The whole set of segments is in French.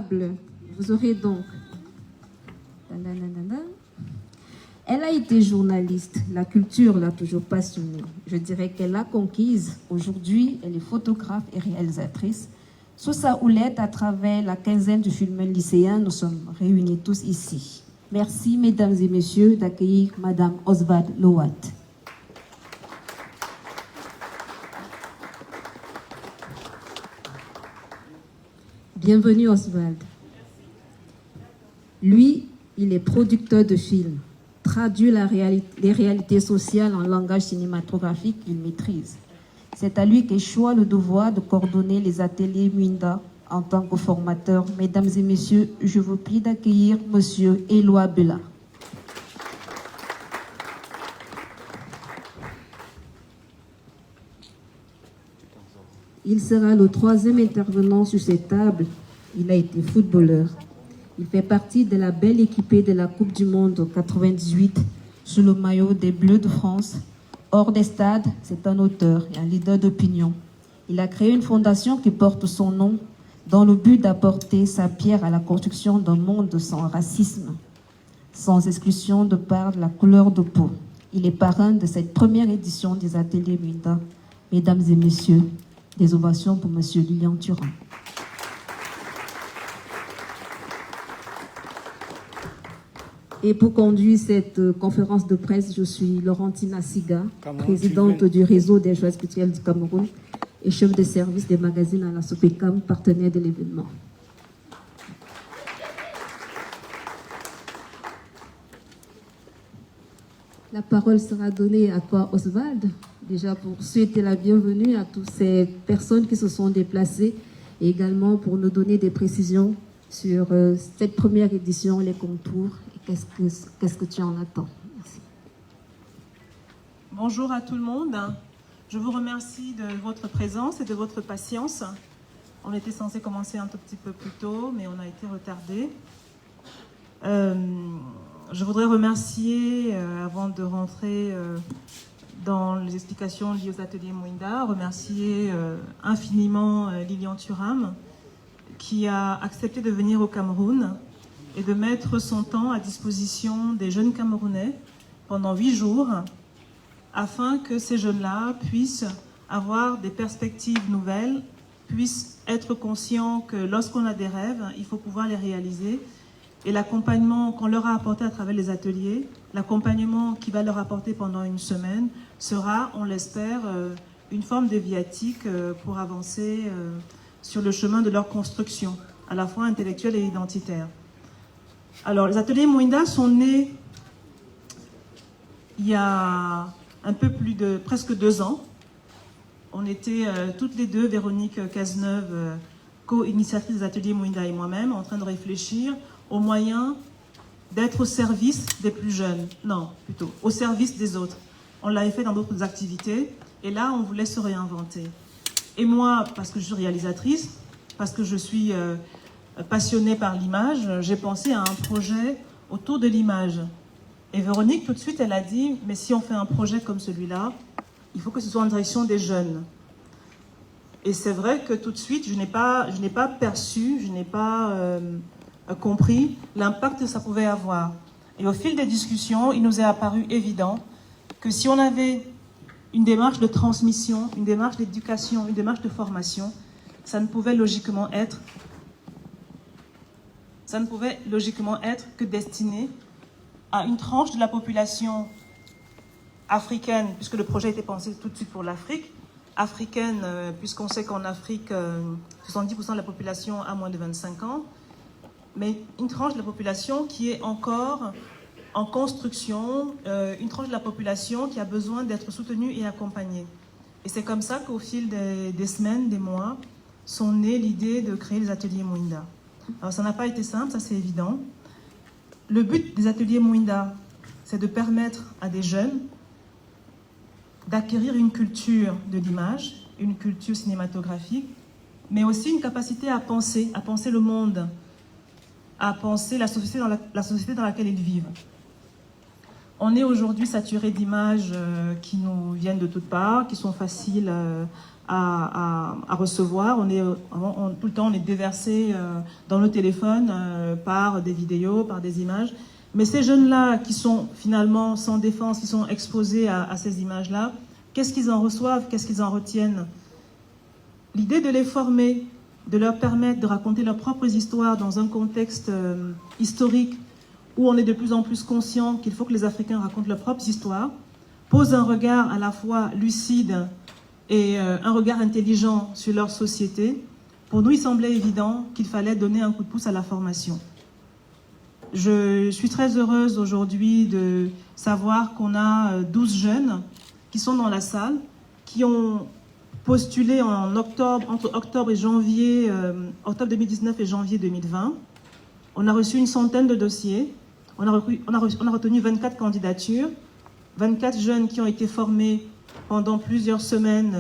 table, vous aurez donc... Elle a été journaliste, la culture l'a toujours passionnée. Je dirais qu'elle l'a conquise. Aujourd'hui, elle est photographe et réalisatrice. Sous sa houlette, à travers la quinzaine du film lycéen, nous sommes réunis tous ici. Merci, mesdames et messieurs, d'accueillir Madame Oswald Lowat. Bienvenue, Oswald. Lui, il est producteur de films, traduit les réalités sociales en langage cinématographique qu'il maîtrise. C'est à lui qu'échoit le devoir de coordonner les ateliers Muinda en tant que formateur. Mesdames et messieurs, je vous prie d'accueillir Monsieur Éloi Bella. Il sera le troisième intervenant sur cette table. Il a été footballeur. Il fait partie de la belle équipée de la Coupe du Monde 98 sous le maillot des Bleus de France. Hors des stades, c'est un auteur et un leader d'opinion. Il a créé une fondation qui porte son nom dans le but d'apporter sa pierre à la construction d'un monde sans racisme, sans exclusion de par la couleur de peau. Il est parrain de cette première édition des ateliers Muinda. Mesdames et messieurs, des ovations pour M. Lilian Thuram. Et pour conduire cette conférence de presse, je suis Laurentine Asiga, présidente du réseau des joies spirituelles du Cameroun et chef de service des magazines à la Sopecam, partenaire de l'événement. La parole sera donnée à toi, Oswald, déjà pour souhaiter la bienvenue à toutes ces personnes qui se sont déplacées et également pour nous donner des précisions sur cette première édition, les contours. Qu'est-ce que tu en attends? Merci. Bonjour à tout le monde. Je vous remercie de votre présence et de votre patience. On était censé commencer un tout petit peu plus tôt, mais on a été retardé. Je voudrais remercier, avant de rentrer dans les explications liées aux ateliers Muinda, remercier infiniment Lilian Thuram, qui a accepté de venir au Cameroun et de mettre son temps à disposition des jeunes Camerounais pendant 8 jours, afin que ces jeunes-là puissent avoir des perspectives nouvelles, puissent être conscients que lorsqu'on a des rêves, il faut pouvoir les réaliser. Et l'accompagnement qu'on leur a apporté à travers les ateliers, l'accompagnement qui va leur apporter pendant une semaine, sera, on l'espère, une forme de viatique pour avancer sur le chemin de leur construction, à la fois intellectuelle et identitaire. Alors, les ateliers Muinda sont nés il y a un peu plus de presque 2 ans. On était toutes les deux, Véronique Cazeneuve, co-initiatrice des ateliers Muinda et moi-même, en train de réfléchir aux moyens d'être au service des plus jeunes. Non, plutôt, au service des autres. On l'avait fait dans d'autres activités, et là, on voulait se réinventer. Et moi, parce que je suis réalisatrice, parce que je suis passionnée par l'image, j'ai pensé à un projet autour de l'image. Et Véronique, tout de suite, elle a dit, mais si on fait un projet comme celui-là, il faut que ce soit en direction des jeunes. Et c'est vrai que tout de suite, je n'ai pas perçu, je n'ai pas compris l'impact que ça pouvait avoir. Et au fil des discussions, il nous est apparu évident que si on avait une démarche de transmission, une démarche d'éducation, une démarche de formation, ça ne pouvait logiquement être que destiné à une tranche de la population africaine, puisque le projet était pensé tout de suite pour l'Afrique, africaine, puisqu'on sait qu'en Afrique, 70% de la population a moins de 25 ans, mais une tranche de la population qui est encore en construction, une tranche de la population qui a besoin d'être soutenue et accompagnée. Et c'est comme ça qu'au fil des semaines, des mois, sont nées l'idée de créer les ateliers Muinda. Alors ça n'a pas été simple, ça c'est évident. Le but des ateliers Muinda, c'est de permettre à des jeunes d'acquérir une culture de l'image, une culture cinématographique, mais aussi une capacité à penser le monde, à penser la société dans laquelle ils vivent. On est aujourd'hui saturé d'images qui nous viennent de toutes parts, qui sont faciles à recevoir. Tout le temps, on est déversé dans nos téléphones par des vidéos, par des images. Mais ces jeunes-là qui sont finalement sans défense, qui sont exposés à ces images-là, qu'est-ce qu'ils en reçoivent? Qu'est-ce qu'ils en retiennent? L'idée de les former, de leur permettre de raconter leurs propres histoires dans un contexte historique où on est de plus en plus conscient qu'il faut que les Africains racontent leurs propres histoires, pose un regard à la fois lucide et un regard intelligent sur leur société. Pour nous, il semblait évident qu'il fallait donner un coup de pouce à la formation. Je suis très heureuse aujourd'hui de savoir qu'on a 12 jeunes qui sont dans la salle, qui ont postulé en octobre, entre octobre et janvier, octobre 2019 et janvier 2020. On a reçu une centaine de dossiers. On a retenu 24 candidatures, 24 jeunes qui ont été formés pendant plusieurs semaines,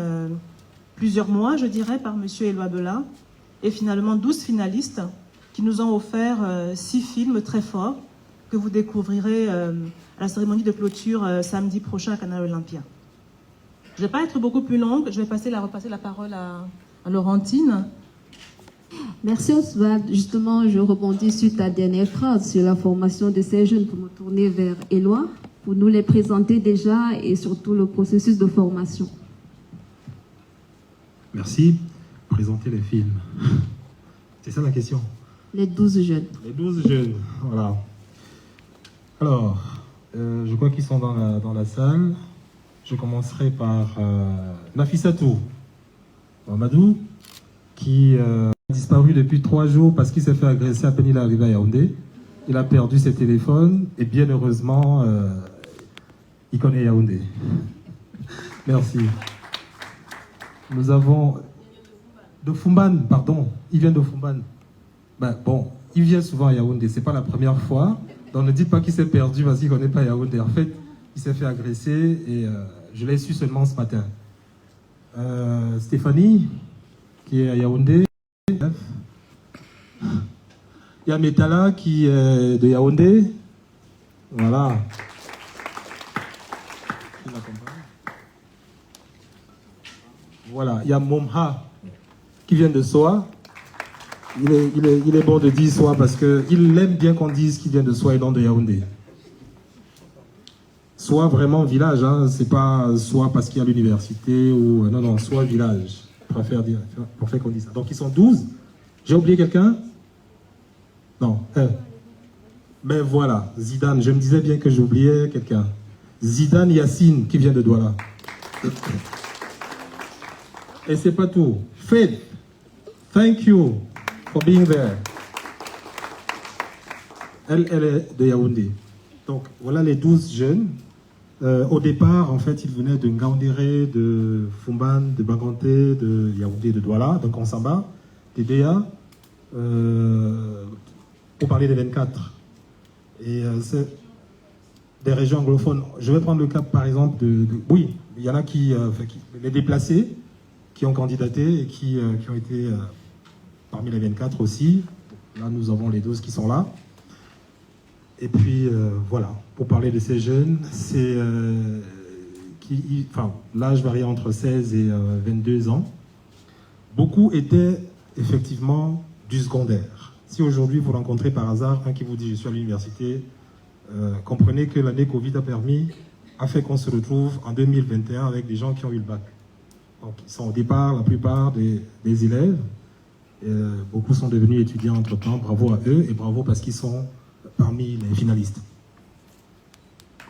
plusieurs mois, je dirais, par M. Éloi Bela, et finalement 12 finalistes qui nous ont offert 6 films très forts que vous découvrirez à la cérémonie de clôture samedi prochain à Canal Olympia. Je ne vais pas être beaucoup plus longue, je vais repasser la parole à Laurentine. Merci Oswald. Justement, je rebondis sur ta dernière phrase sur la formation de ces jeunes pour me tourner vers Éloi, pour nous les présenter déjà et surtout le processus de formation. Merci. Présenter les films. C'est ça la question. Les 12 jeunes. Les 12 jeunes, voilà. Alors, je crois qu'ils sont dans la salle. Je commencerai par Nafissatou Mamadou, qui a disparu depuis 3 jours parce qu'il s'est fait agresser à peine il est arrivé à Yaoundé. Il a perdu ses téléphones et bien heureusement, il connaît Yaoundé. Merci. Nous avons... De Fumban, pardon. Il vient de Fumban. Ben, bon, il vient souvent à Yaoundé. C'est pas la première fois. Donc ne dites pas qu'il s'est perdu parce qu'il ne connaît pas Yaoundé. En fait, il s'est fait agresser et je l'ai su seulement ce matin. Stéphanie, qui est à Yaoundé. Il y a Metala qui est de Yaoundé. Voilà. Voilà, il y a Momha qui vient de Soa. Il est bon de dire Soa parce qu'il aime bien qu'on dise qu'il vient de Soa et non de Yaoundé. Soa vraiment village, hein, c'est pas Soa parce qu'il y a l'université ou... Non, Soa village. Je préfère dire, pour faire qu'on dise ça. Donc ils sont 12. J'ai oublié quelqu'un? Non, mais voilà, Zidane, je me disais bien que j'oubliais quelqu'un. Zidane Yassine qui vient de Douala. Et c'est pas tout. Faith, thank you for being there. Elle est de Yaoundé. Donc voilà les 12 jeunes. Au départ, en fait, ils venaient de Ngaoundéré, de Fumban, de Banganté, de Yaoundé, de Douala, de Konsamba, de Déa, pour parler des 24. Et c'est des régions anglophones. Je vais prendre le cas, par exemple, oui, il y en a qui les déplacés, qui ont candidaté et qui ont été parmi les 24 aussi. Là, nous avons les 12 qui sont là. Et puis, voilà, pour parler de ces jeunes, c'est l'âge varie entre 16 et 22 ans. Beaucoup étaient effectivement du secondaire. Si aujourd'hui vous rencontrez par hasard un qui vous dit « je suis à l'université », comprenez que l'année Covid a fait qu'on se retrouve en 2021 avec des gens qui ont eu le bac. Donc, ils sont au départ, la plupart des élèves. Beaucoup sont devenus étudiants entre-temps. Bravo à eux et bravo parce qu'ils sont parmi les finalistes.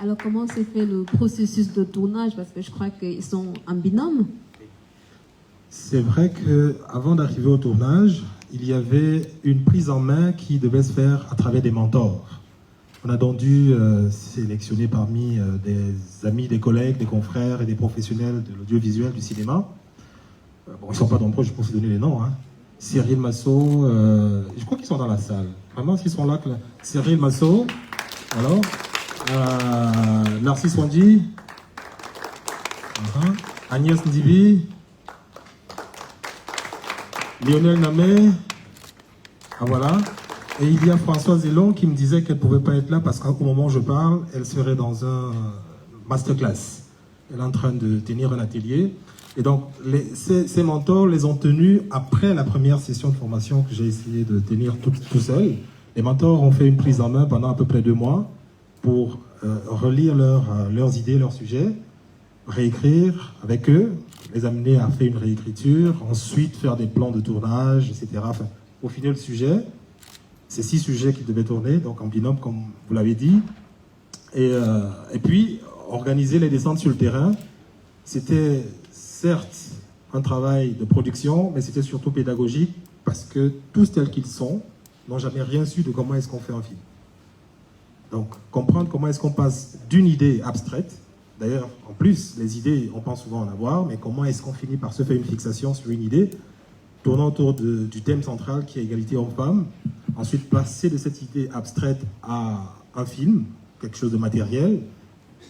Alors, comment s'est fait le processus de tournage? Parce que je crois qu'ils sont en binôme. C'est vrai qu'avant d'arriver au tournage, il y avait une prise en main qui devait se faire à travers des mentors. On a donc dû sélectionner parmi des amis, des collègues, des confrères et des professionnels de l'audiovisuel, du cinéma. Bon, ils ne sont pas nombreux, je peux vous donner les noms. Hein. Cyril Massot, je crois qu'ils sont dans la salle. Vraiment, s'ils sont là, Cyril Massot, alors, Narcisse Wandji, Agnès Ndibi, Lionel Namé, voilà. Et il y a Françoise Zélon qui me disait qu'elle ne pouvait pas être là parce qu'au moment où je parle, elle serait dans un masterclass. Elle est en train de tenir un atelier. Et donc, ces mentors les ont tenus après la première session de formation que j'ai essayé de tenir tout seul. Les mentors ont fait une prise en main pendant à peu près 2 mois pour relire leurs idées, leurs sujets, réécrire avec eux, les amener à faire une réécriture, ensuite faire des plans de tournage, etc. Enfin, pour finir le sujet, c'est 6 sujets qui devaient tourner, donc en binôme, comme vous l'avez dit. Et puis, organiser les descentes sur le terrain, c'était certes un travail de production, mais c'était surtout pédagogique, parce que tous tels qu'ils sont n'ont jamais rien su de comment est-ce qu'on fait un film. Donc, comprendre comment est-ce qu'on passe d'une idée abstraite, d'ailleurs, en plus, les idées, on pense souvent en avoir, mais comment est-ce qu'on finit par se faire une fixation sur une idée, tournant autour du thème central qui est égalité homme-femme, ensuite passer de cette idée abstraite à un film, quelque chose de matériel,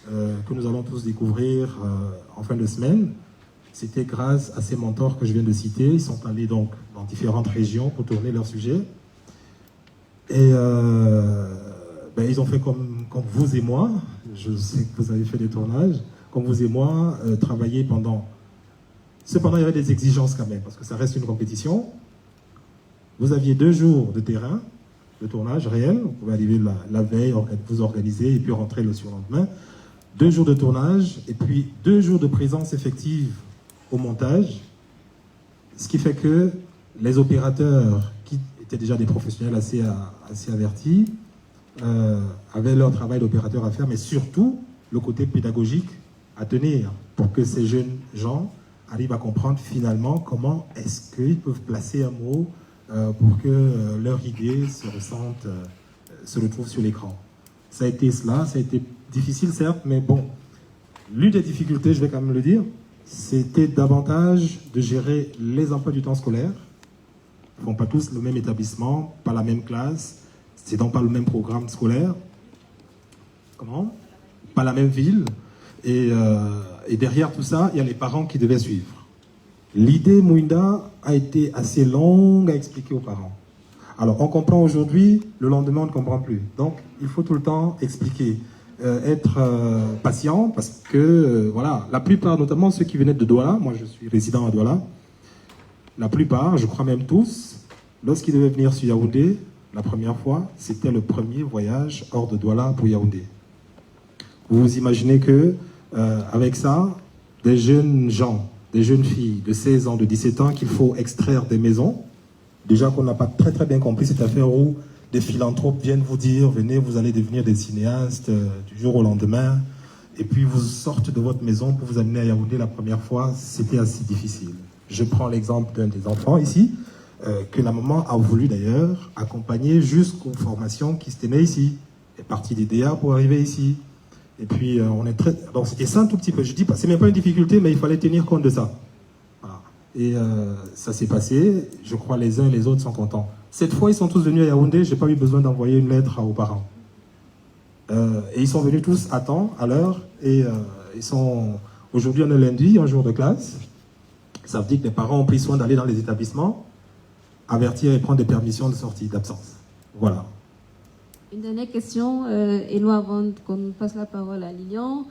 que nous allons tous découvrir en fin de semaine. C'était grâce à ces mentors que je viens de citer. Ils sont allés donc dans différentes régions pour tourner leur sujet. Et ils ont fait comme vous et moi. Je sais que vous avez fait des tournages. Comme vous et moi, travailler pendant... Cependant, il y avait des exigences quand même, parce que ça reste une compétition. Vous aviez 2 jours de terrain, de tournage réel. Vous pouvez arriver la veille, vous organiser et puis rentrer le surlendemain. 2 jours de tournage et puis 2 jours de présence effective au montage. Ce qui fait que les opérateurs, qui étaient déjà des professionnels assez avertis, avaient leur travail d'opérateur à faire, mais surtout le côté pédagogique à tenir pour que ces jeunes gens arrivent à comprendre finalement comment est-ce qu'ils peuvent placer un mot pour que leur idée se retrouve sur l'écran. Ça a été cela, ça a été difficile certes, mais bon, l'une des difficultés, je vais quand même le dire, c'était davantage de gérer les emplois du temps scolaire. Ils ne font pas tous le même établissement, pas la même classe, c'est donc pas le même programme scolaire. Comment? Pas la même ville. Et derrière tout ça, il y a les parents qui devaient suivre. L'idée Mouinda a été assez longue à expliquer aux parents. Alors, on comprend aujourd'hui, le lendemain, on ne comprend plus. Donc, il faut tout le temps expliquer. Être patient, parce que, voilà, la plupart, notamment ceux qui venaient de Douala, moi je suis résident à Douala, la plupart, je crois même tous, lorsqu'ils devaient venir sur Yaoundé, la première fois, c'était le premier voyage hors de Douala pour Yaoundé. Vous vous imaginez que, avec ça, des jeunes gens, des jeunes filles de 16 ans, de 17 ans, qu'il faut extraire des maisons, déjà qu'on n'a pas très très bien compris cette affaire où des philanthropes viennent vous dire, venez, vous allez devenir des cinéastes du jour au lendemain, et puis vous sortez de votre maison pour vous amener à Yaoundé la première fois, c'était assez difficile. Je prends l'exemple d'un des enfants ici, que la maman a voulu d'ailleurs accompagner jusqu'aux formations qui se tenaient ici. Elle est partie des DA pour arriver ici. Et puis on est très... Donc c'était ça un tout petit peu, je dis pas, c'est même pas une difficulté, mais il fallait tenir compte de ça. Voilà. Et ça s'est passé, je crois les uns et les autres sont contents. Cette fois, ils sont tous venus à Yaoundé, j'ai pas eu besoin d'envoyer une lettre aux parents. Et ils sont venus tous à temps, à l'heure, et ils sont... Aujourd'hui, on est lundi, un jour de classe. Ça veut dire que les parents ont pris soin d'aller dans les établissements, avertir et prendre des permissions de sortie, d'absence. Voilà. Une dernière question, Éloi, avant qu'on passe la parole à Lilian.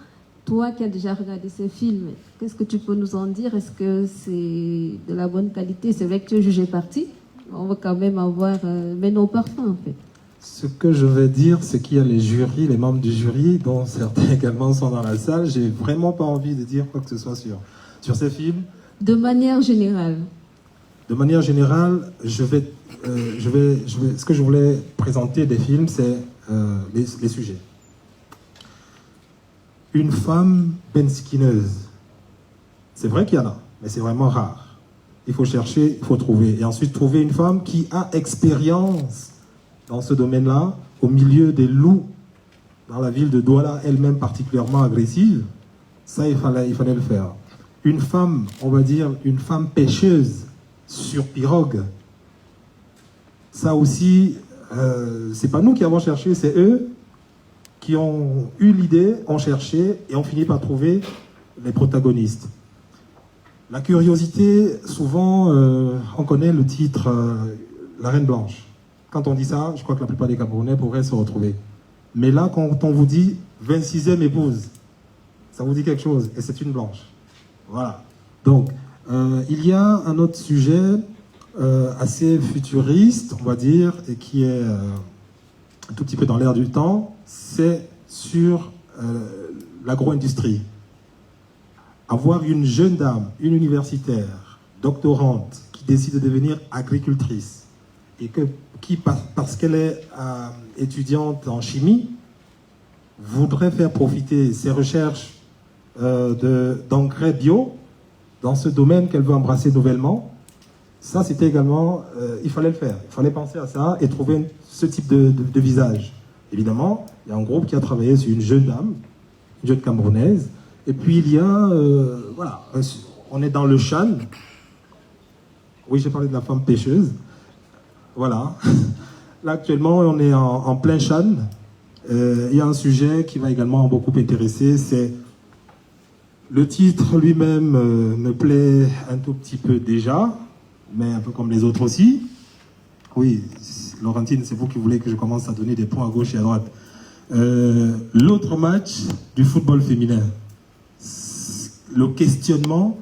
Toi qui as déjà regardé ces films, qu'est-ce que tu peux nous en dire? Est-ce que c'est de la bonne qualité? C'est vrai que tu es jugé parti. On va quand même avoir mais nos parfums, en fait. Ce que je vais dire, c'est qu'il y a les jurys, les membres du jury, dont certains également sont dans la salle. J'ai vraiment pas envie de dire quoi que ce soit sur ces films. De manière générale. De manière générale, ce que je voulais présenter des films, c'est les sujets. Une femme bensikineuse. C'est vrai qu'il y en a, mais c'est vraiment rare. Il faut chercher, il faut trouver. Et ensuite, trouver une femme qui a expérience dans ce domaine-là, au milieu des loups, dans la ville de Douala, elle-même particulièrement agressive. Ça, il fallait le faire. Une femme, on va dire, une femme pêcheuse sur pirogue. Ça aussi, c'est pas nous qui avons cherché, c'est eux qui ont eu l'idée, ont cherché et ont fini par trouver les protagonistes. La curiosité, souvent, on connaît le titre La Reine Blanche. Quand on dit ça, je crois que la plupart des Camerounais pourraient se retrouver. Mais là, quand on vous dit 26e épouse, ça vous dit quelque chose, et c'est une blanche. Voilà. Donc, il y a un autre sujet assez futuriste, on va dire, et qui est un tout petit peu dans l'air du temps, c'est sur l'agro-industrie. Avoir une jeune dame, une universitaire, doctorante, qui décide de devenir agricultrice, et qui, parce qu'elle est étudiante en chimie, voudrait faire profiter ses recherches d'engrais bio dans ce domaine qu'elle veut embrasser nouvellement, ça c'était également, il fallait le faire, il fallait penser à ça et trouver ce type de visage. Évidemment, il y a un groupe qui a travaillé sur une jeune dame, une jeune Camerounaise, et puis il y a, voilà, on est dans le Chan, oui j'ai parlé de la femme pêcheuse, voilà, là actuellement on est en plein Chan, il y a un sujet qui va également beaucoup intéresser, c'est le titre lui-même me plaît un tout petit peu déjà, mais un peu comme les autres aussi. Oui, Laurentine, c'est vous qui voulez que je commence à donner des points à gauche et à droite. L'autre match du football féminin, le questionnement,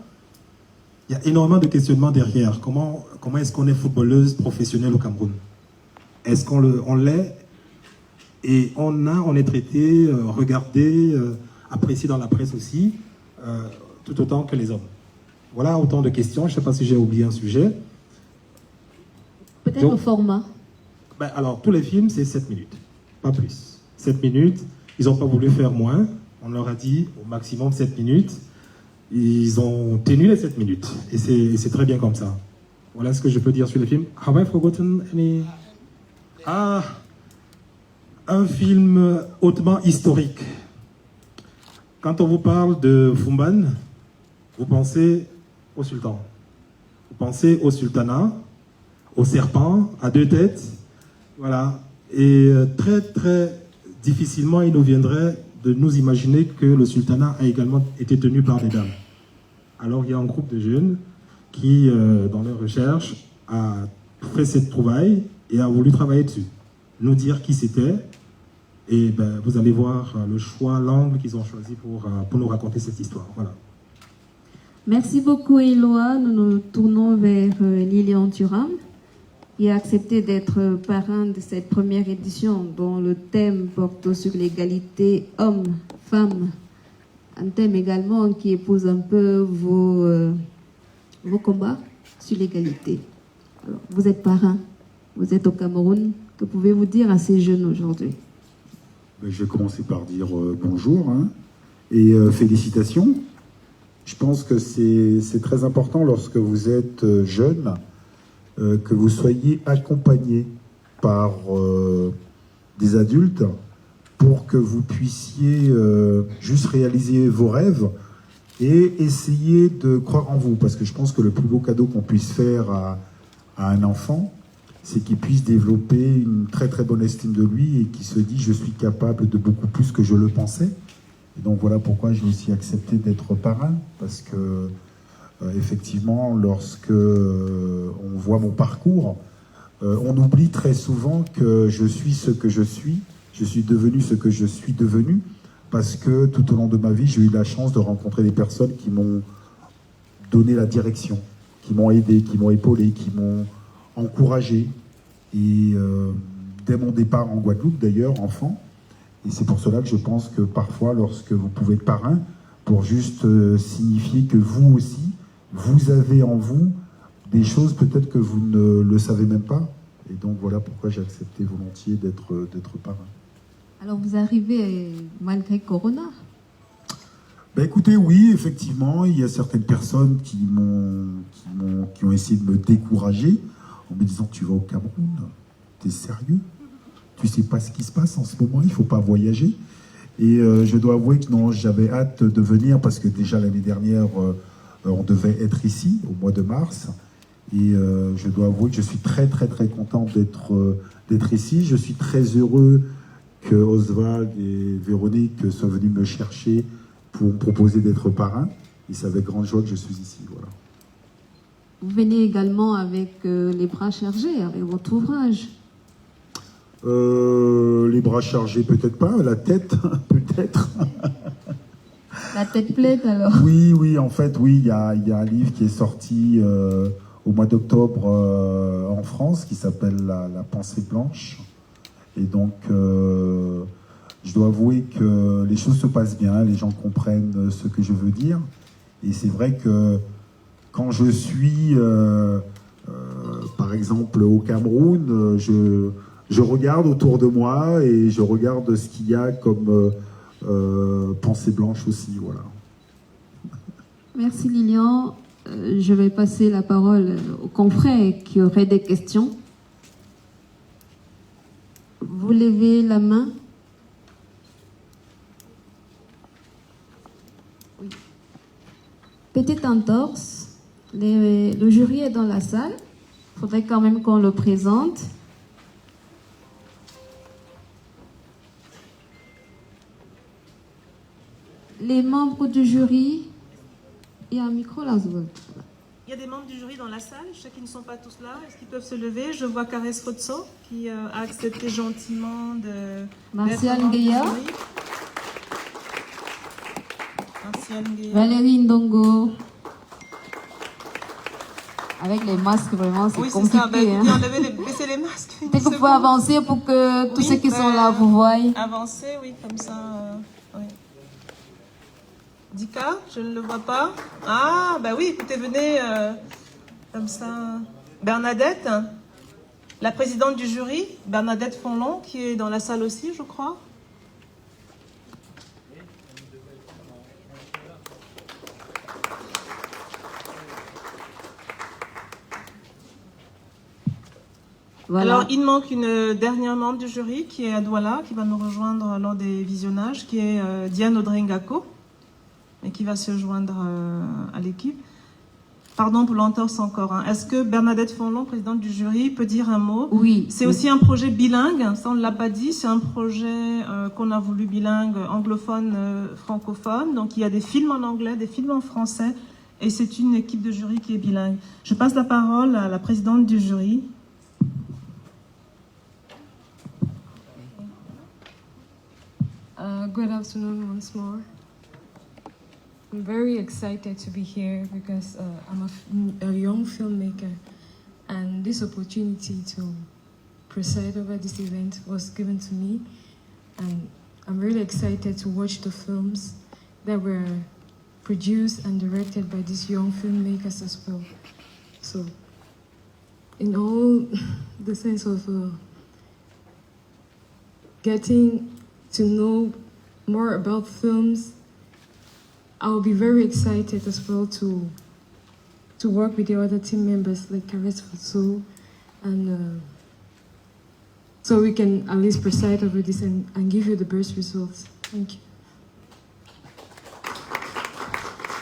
il y a énormément de questionnements derrière. Comment est-ce qu'on est footballeuse professionnelle au Cameroun? Est-ce qu'on l'est? Et on est traité, regardé, apprécié dans la presse aussi, tout autant que les hommes. Voilà autant de questions. Je ne sais pas si j'ai oublié un sujet. Peut-être le format. Ben, alors, tous les films, c'est 7 minutes, pas plus. 7 minutes, ils n'ont pas voulu faire moins. On leur a dit au maximum 7 minutes. Ils ont tenu les 7 minutes. Et c'est très bien comme ça. Voilà ce que je peux dire sur les films. Have I forgotten any... Ah, un film hautement historique. Quand on vous parle de Fumban, vous pensez au sultan. Vous pensez au sultanat, au serpent à 2 têtes. Voilà. Et très, très difficilement, il nous viendrait de nous imaginer que le sultanat a également été tenu par des dames. Alors, il y a un groupe de jeunes qui, dans leur recherche, a fait cette trouvaille et a voulu travailler dessus. Nous dire qui c'était. Et ben, vous allez voir le choix, l'angle qu'ils ont choisi pour nous raconter cette histoire. Voilà. Merci beaucoup, Éloi. Nous nous tournons vers Lilian Thuram, qui a accepté d'être parrain de cette première édition dont le thème porte sur l'égalité homme-femme. Un thème également qui épouse un peu vos combats sur l'égalité. Alors, vous êtes parrain, vous êtes au Cameroun. Que pouvez-vous dire à ces jeunes aujourd'hui? Je vais commencer par dire bonjour et félicitations. Je pense que c'est très important lorsque vous êtes jeune que vous soyez accompagné par des adultes pour que vous puissiez juste réaliser vos rêves et essayer de croire en vous. Parce que je pense que le plus beau cadeau qu'on puisse faire à un enfant, c'est qu'il puisse développer une très très bonne estime de lui et qu'il se dit je suis capable de beaucoup plus que je le pensais. Et donc voilà pourquoi j'ai aussi accepté d'être parrain, parce que effectivement lorsque on voit mon parcours, on oublie très souvent que je suis ce que je suis devenu ce que je suis devenu, parce que tout au long de ma vie j'ai eu la chance de rencontrer des personnes qui m'ont donné la direction, qui m'ont aidé, qui m'ont épaulé, qui m'ont encouragé, et dès mon départ en Guadeloupe d'ailleurs, enfant, et c'est pour cela que je pense que parfois lorsque vous pouvez être parrain, pour juste signifier que vous aussi, vous avez en vous des choses peut-être que vous ne le savez même pas, et donc voilà pourquoi j'ai accepté volontiers d'être parrain. Alors vous arrivez malgré Corona? Ben écoutez, oui, effectivement, il y a certaines personnes qui ont essayé de me décourager en me disant tu vas au Cameroun, t'es sérieux? Tu sais pas ce qui se passe en ce moment, il faut pas voyager. Et je dois avouer que non, j'avais hâte de venir parce que déjà l'année dernière, on devait être ici au mois de mars. Et je dois avouer que je suis très très très content d'être ici. Je suis très heureux que Oswald et Véronique soient venus me chercher pour me proposer d'être parrain. Et c'est avec grande joie que je suis ici. Voilà. Vous venez également avec les bras chargés, avec votre ouvrage. Les bras chargés, peut-être pas. La tête, peut-être. La tête pleine alors. Oui, en fait, oui, il y a un livre qui est sorti au mois d'octobre en France qui s'appelle La pensée blanche. Et donc, je dois avouer que les choses se passent bien, les gens comprennent ce que je veux dire. Et c'est vrai que quand je suis, par exemple, au Cameroun, je regarde autour de moi et je regarde ce qu'il y a comme pensée blanche aussi, voilà. Merci Lilian. Je vais passer la parole aux confrères qui auraient des questions. Vous levez la main. Oui. Petite entorse. Le jury est dans la salle. Il faudrait quand même qu'on le présente. Les membres du jury. Il y a un micro là, Il y a des membres du jury dans la salle, je sais qu'ils ne sont pas tous là. Est-ce qu'ils peuvent se lever? Je vois Kares Fotso qui a accepté gentiment de... Martial Ngueya. Martial Ngueya. Valérie Ndongo. Avec les masques, vraiment, c'est compliqué. Ça. Ben, hein. Baissez les masques. Peut-être que vous pouvez avancer pour que tous ceux qui sont là vous voient. Avancer, oui, comme ça. Oui. Dika, je ne le vois pas. Ah, bah oui, écoutez, venez comme ça. Bernadette, la présidente du jury, Bernadette Fonlon, qui est dans la salle aussi, je crois. Voilà. Alors, il manque une dernière membre du jury qui est à Douala, qui va nous rejoindre lors des visionnages, qui est Diane Audrey-Ngako, et qui va se joindre à l'équipe. Pardon pour l'entorse encore. Hein. Est-ce que Bernadette Fonlon, présidente du jury, peut dire un mot? Oui. C'est aussi un projet bilingue, ça on ne l'a pas dit, c'est un projet qu'on a voulu bilingue, anglophone, francophone. Donc il y a des films en anglais, des films en français, et c'est une équipe de jury qui est bilingue. Je passe la parole à la présidente du jury. Good afternoon once more. I'm very excited to be here because I'm a young filmmaker, and this opportunity to preside over this event was given to me, and I'm really excited to watch the films that were produced and directed by these young filmmakers as well. So, in all the sense of getting to know more about films, I'll be very excited as well to work with the other team members like Kares Futsu, and so we can at least preside over this and give you the best results. Thank you.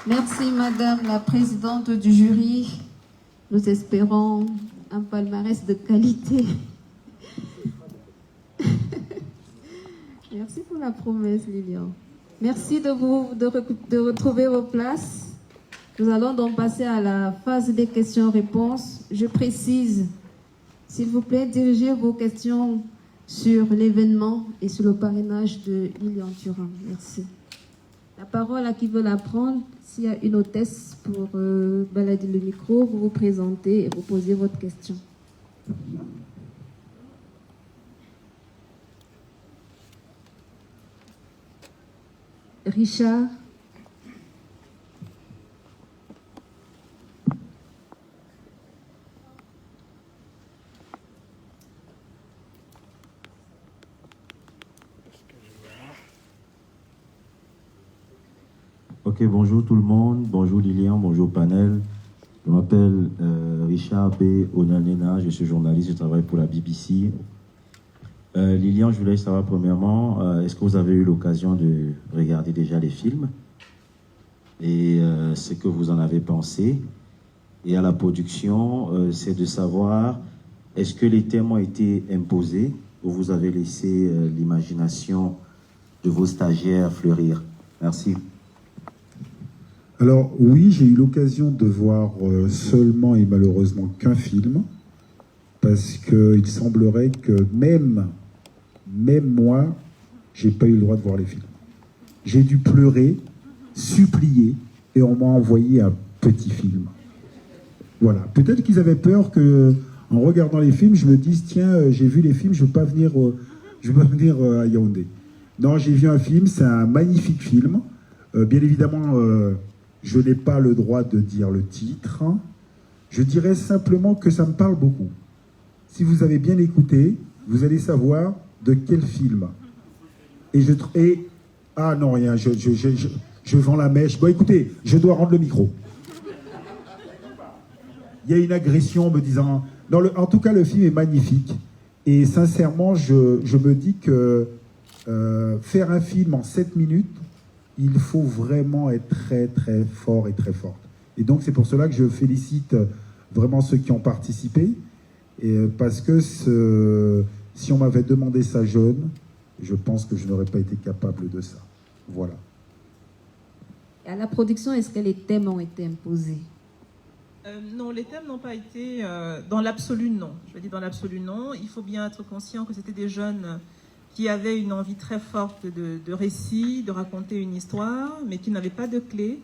Merci Madame la Présidente du jury. Nous espérons un palmarès de qualité. Merci pour la promesse, Lilian. Merci de retrouver vos places. Nous allons donc passer à la phase des questions-réponses. Je précise, s'il vous plaît, dirigez vos questions sur l'événement et sur le parrainage de Lilian Thuram. Merci. La parole à qui veut la prendre. S'il y a une hôtesse pour balader le micro, vous vous présentez et vous posez votre question. Richard. Ok, bonjour tout le monde, bonjour Lilian, bonjour panel. Je m'appelle Richard B. Onanena, je suis journaliste, je travaille pour la BBC. Lilian, je voulais savoir premièrement, est-ce que vous avez eu l'occasion de regarder déjà les films et ce que vous en avez pensé? Et à la production, c'est de savoir, est-ce que les thèmes ont été imposés ou vous avez laissé l'imagination de vos stagiaires fleurir? Merci. Alors oui, j'ai eu l'occasion de voir seulement et malheureusement qu'un film, parce qu'il semblerait que même moi, j'ai pas eu le droit de voir les films. J'ai dû pleurer supplié et on m'a envoyé un petit film. Voilà. Peut-être qu'ils avaient peur que, en regardant les films, je me dise tiens, j'ai vu les films, je veux pas venir à Yaoundé. Non, j'ai vu un film, c'est un magnifique film. Bien évidemment, je n'ai pas le droit de dire le titre. Je dirais simplement que ça me parle beaucoup. Si vous avez bien écouté, vous allez savoir de quel film. Ah non, rien, je vends la mèche. Bon, écoutez, je dois rendre le micro. Il y a une agression me disant... Non, en tout cas, le film est magnifique. Et sincèrement, je me dis que faire un film en 7 minutes, il faut vraiment être très, très fort et très forte. Et donc, c'est pour cela que je félicite vraiment ceux qui ont participé. Parce que si on m'avait demandé ça jeune, je pense que je n'aurais pas été capable de ça. Voilà. Et à la production, est-ce que les thèmes ont été imposés? Non, les thèmes n'ont pas été... dans l'absolu, non. Je veux dire, dans l'absolu, non. Il faut bien être conscient que c'était des jeunes qui avaient une envie très forte de récit, de raconter une histoire, mais qui n'avaient pas de clé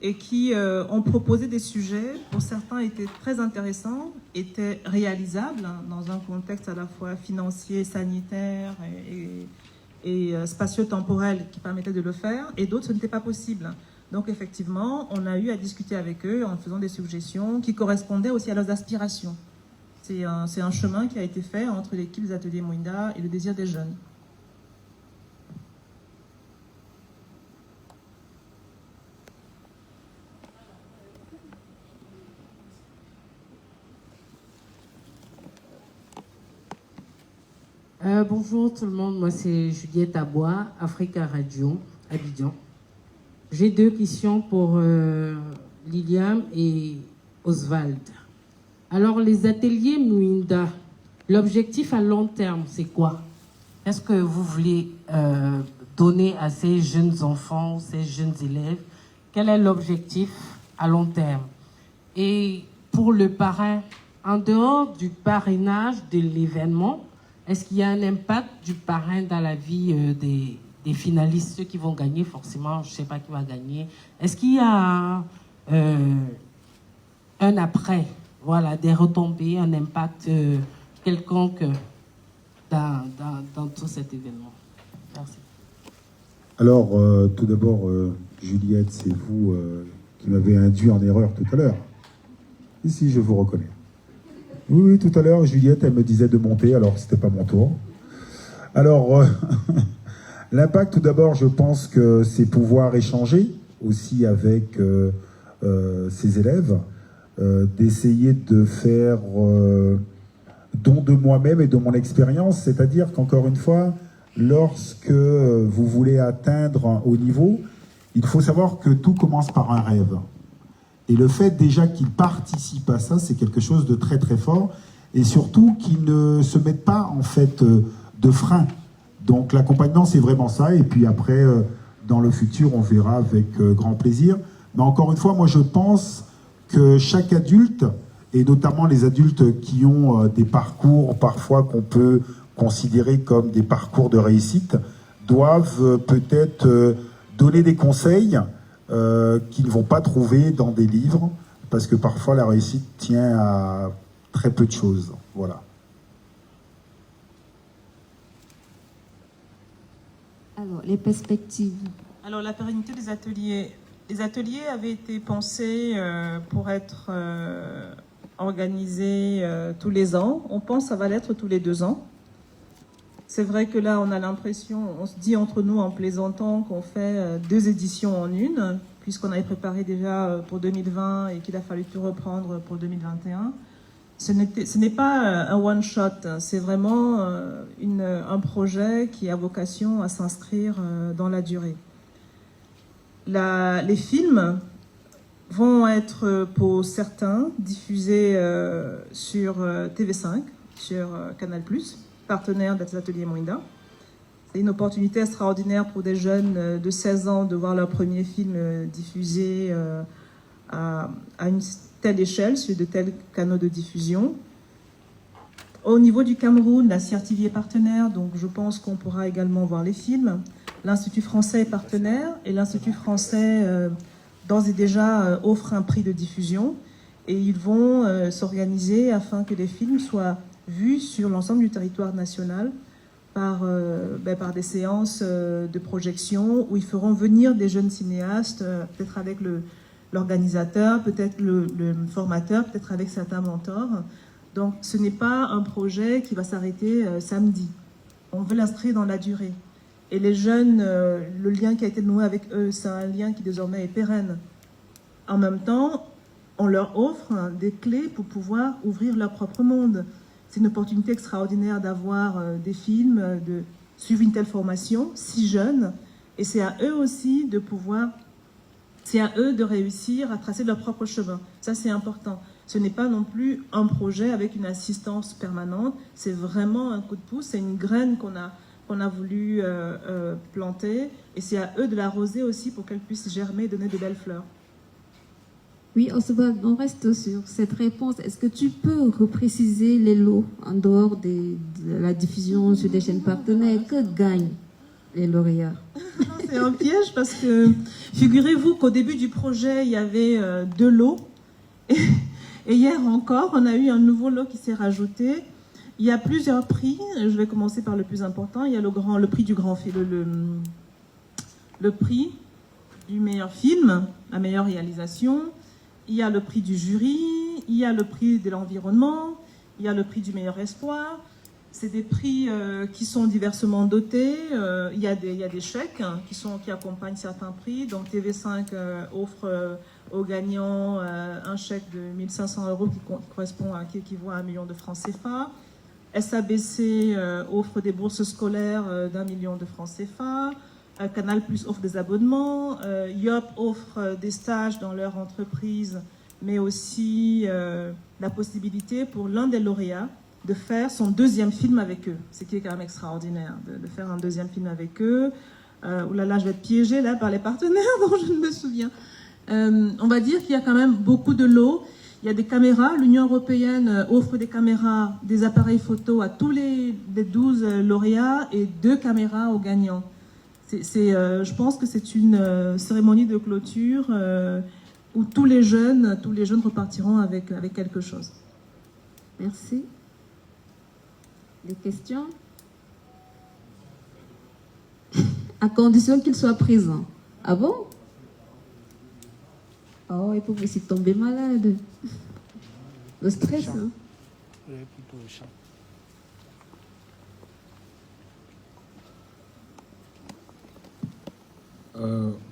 et qui ont proposé des sujets, pour certains étaient très intéressants, étaient réalisables dans un contexte à la fois financier, sanitaire et spatio-temporel qui permettait de le faire, et d'autres, ce n'était pas possible. Donc effectivement, on a eu à discuter avec eux en faisant des suggestions qui correspondaient aussi à leurs aspirations. C'est un chemin qui a été fait entre l'équipe des ateliers Mouinda et le désir des jeunes. Bonjour tout le monde, moi c'est Juliette Abois, Africa Radio, Abidjan. J'ai 2 questions pour Liliane et Oswald. Alors les ateliers Mouinda, l'objectif à long terme c'est quoi? Est-ce que vous voulez donner à ces jeunes enfants, ces jeunes élèves? Quel est l'objectif à long terme? Et pour le parrain, en dehors du parrainage de l'événement, est-ce qu'il y a un impact du parrain dans la vie des finalistes, ceux qui vont gagner forcément, je ne sais pas qui va gagner. Est-ce qu'il y a un après, voilà, des retombées, un impact quelconque dans tout cet événement? Merci. Alors, tout d'abord, Juliette, c'est vous qui m'avez induit en erreur tout à l'heure. Ici, je vous reconnais. Oui, tout à l'heure, Juliette, elle me disait de monter, alors que c'était pas mon tour. Alors, l'impact, tout d'abord, je pense que c'est pouvoir échanger aussi avec ses élèves, d'essayer de faire don de moi-même et de mon expérience, c'est-à-dire qu'encore une fois, lorsque vous voulez atteindre un haut niveau, il faut savoir que tout commence par un rêve. Et le fait déjà qu'ils participent à ça, c'est quelque chose de très très fort. Et surtout qu'ils ne se mettent pas en fait de frein. Donc l'accompagnement, c'est vraiment ça. Et puis après, dans le futur, on verra avec grand plaisir. Mais encore une fois, moi je pense que chaque adulte, et notamment les adultes qui ont des parcours parfois qu'on peut considérer comme des parcours de réussite, doivent peut-être donner des conseils qu'ils ne vont pas trouver dans des livres, parce que parfois la réussite tient à très peu de choses. Voilà. Alors, les perspectives. Alors, la pérennité des ateliers. Les ateliers avaient été pensés pour être organisés tous les ans. On pense que ça va l'être tous les 2 ans. C'est vrai que là, on a l'impression, on se dit entre nous en plaisantant qu'on fait 2 éditions en une, puisqu'on avait préparé déjà pour 2020 et qu'il a fallu tout reprendre pour 2021. Ce n'est pas un one-shot, c'est vraiment un projet qui a vocation à s'inscrire dans la durée. Les films vont être, pour certains, diffusés sur TV5, sur Canal+, partenaire des ateliers Mouinda. C'est une opportunité extraordinaire pour des jeunes de 16 ans de voir leur premier film diffusé à une telle échelle, sur de tels canaux de diffusion. Au niveau du Cameroun, la CRTV est partenaire, donc je pense qu'on pourra également voir les films. L'Institut français est partenaire et l'Institut français, d'ores et déjà, offre un prix de diffusion et ils vont s'organiser afin que les films soient vus sur l'ensemble du territoire national par des séances de projection où ils feront venir des jeunes cinéastes, peut-être avec l'organisateur, peut-être le formateur, peut-être avec certains mentors. Donc ce n'est pas un projet qui va s'arrêter samedi. On veut l'inscrire dans la durée. Et les jeunes, le lien qui a été noué avec eux, c'est un lien qui désormais est pérenne. En même temps, on leur offre des clés pour pouvoir ouvrir leur propre monde. C'est une opportunité extraordinaire d'avoir des films, de suivre une telle formation, si jeune. Et c'est à eux aussi de pouvoir, c'est à eux de réussir à tracer leur propre chemin. Ça, c'est important. Ce n'est pas non plus un projet avec une assistance permanente. C'est vraiment un coup de pouce. C'est une graine qu'on a voulu planter. Et c'est à eux de l'arroser aussi pour qu'elle puisse germer et donner de belles fleurs. Oui, Oswald, on reste sur cette réponse. Est-ce que tu peux repréciser les lots en dehors de la diffusion sur des chaînes partenaires? Que gagnent les lauréats? C'est un piège parce que figurez-vous qu'au début du projet, il y avait 2 lots. Et hier encore, on a eu un nouveau lot qui s'est rajouté. Il y a plusieurs prix. Je vais commencer par le plus important. Il y a le prix du grand film, le prix du meilleur film, la meilleure réalisation. Il y a le prix du jury, il y a le prix de l'environnement, il y a le prix du meilleur espoir. C'est des prix qui sont diversement dotés. Il y a des chèques qui accompagnent certains prix. Donc TV5 offre aux gagnants un chèque de 1 500 € qui équivaut à 1 million de francs CFA. SABC offre des bourses scolaires d'1 million de francs CFA. Canal Plus offre des abonnements, YOP offre des stages dans leur entreprise, mais aussi la possibilité pour l'un des lauréats de faire son 2e film avec eux, ce qui est quand même extraordinaire, de faire un 2e film avec eux. Oulala, je vais être piégée là par les partenaires dont je ne me souviens. On va dire qu'il y a quand même beaucoup de lots. Il y a des caméras. L'Union européenne offre des caméras, des appareils photo à tous les 12 lauréats et 2 caméras aux gagnants. Je pense que c'est une cérémonie de clôture où tous les jeunes repartiront avec quelque chose. Merci. Des questions? À condition qu'ils soient présents. Ah bon? Oh, ils peuvent aussi tomber malades. Le stress, hein?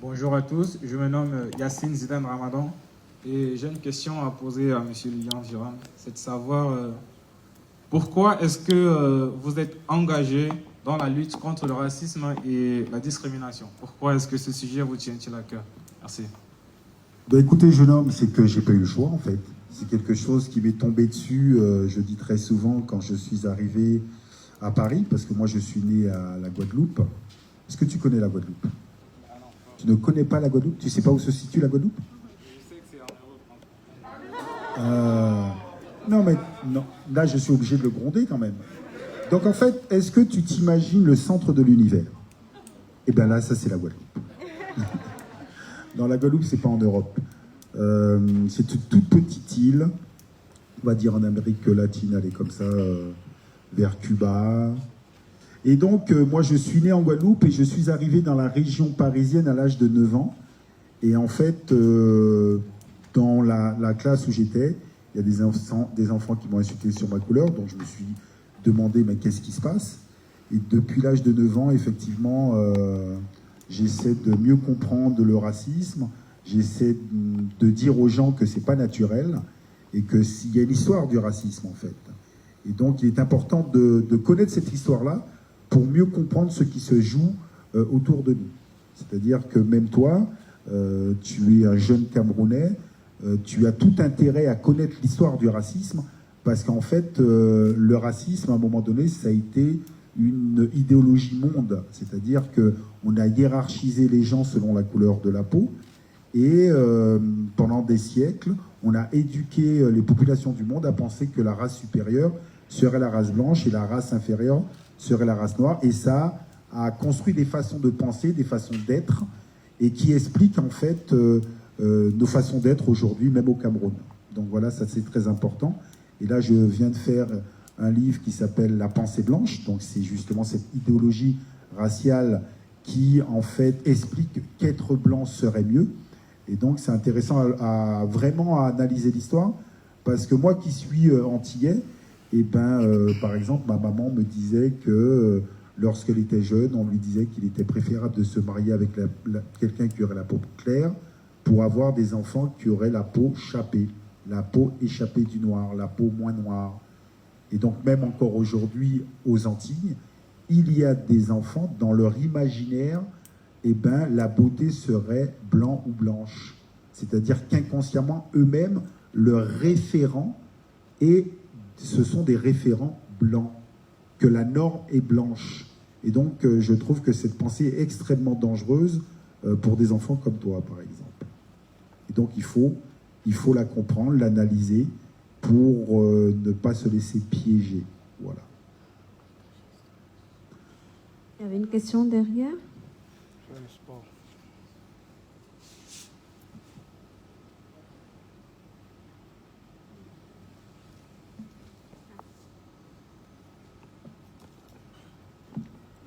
Bonjour à tous, je me nomme Yassine Zidane Ramadan et j'ai une question à poser à M. Lilian Viram, c'est de savoir pourquoi est-ce que vous êtes engagé dans la lutte contre le racisme et la discrimination? Pourquoi est-ce que ce sujet vous tient-il à cœur? Merci. Ben écoutez, jeune homme, c'est que j'ai pas eu le choix en fait. C'est quelque chose qui m'est tombé dessus, je dis très souvent quand je suis arrivé à Paris, parce que moi je suis né à la Guadeloupe. Est-ce que tu connais la Guadeloupe? Tu ne connais pas la Guadeloupe? Tu ne sais pas où se situe la Guadeloupe? Je sais que c'est en Europe. Non, mais non. Là, je suis obligé de le gronder quand même. Donc, en fait, est-ce que tu t'imagines le centre de l'univers? Eh bien là, ça, c'est la Guadeloupe. Dans la Guadeloupe, c'est pas en Europe. C'est une toute petite île. On va dire en Amérique latine, elle est comme ça, vers Cuba. Et donc, moi, je suis né en Guadeloupe et je suis arrivé dans la région parisienne à l'âge de 9 ans. Et en fait, dans la classe où j'étais, il y a des enfants qui m'ont insulté sur ma couleur. Donc, je me suis demandé, mais qu'est-ce qui se passe? Et depuis l'âge de 9 ans, effectivement, j'essaie de mieux comprendre le racisme. J'essaie de dire aux gens que c'est pas naturel et qu'il y a une histoire du racisme, en fait. Et donc, il est important de connaître cette histoire-là pour mieux comprendre ce qui se joue autour de nous. C'est-à-dire que même toi, tu es un jeune Camerounais, tu as tout intérêt à connaître l'histoire du racisme, parce qu'en fait, le racisme, à un moment donné, ça a été une idéologie monde. C'est-à-dire qu'on a hiérarchisé les gens selon la couleur de la peau, et pendant des siècles, on a éduqué les populations du monde à penser que la race supérieure serait la race blanche et la race inférieure serait la race noire. Et ça a construit des façons de penser, des façons d'être, et qui expliquent en fait nos façons d'être aujourd'hui, même au Cameroun. Donc voilà, ça c'est très important. Et là, je viens de faire un livre qui s'appelle La pensée blanche. Donc c'est justement cette idéologie raciale qui en fait explique qu'être blanc serait mieux. Et donc c'est intéressant à vraiment à analyser l'histoire, parce que moi qui suis antillais, et par exemple ma maman me disait que lorsqu'elle était jeune, on lui disait qu'il était préférable de se marier avec quelqu'un qui aurait la peau claire pour avoir des enfants qui auraient la peau chapée, la peau échappée du noir, la peau moins noire. Et donc même encore aujourd'hui aux Antilles, il y a des enfants dans leur imaginaire, la beauté serait blanc ou blanche. C'est-à-dire qu'inconsciemment, eux-mêmes, leur référent, et ce sont des référents blancs, que la norme est blanche. Et donc, je trouve que cette pensée est extrêmement dangereuse pour des enfants comme toi, par exemple. Et donc, il faut la comprendre, l'analyser, pour ne pas se laisser piéger. Voilà. Il y avait une question derrière.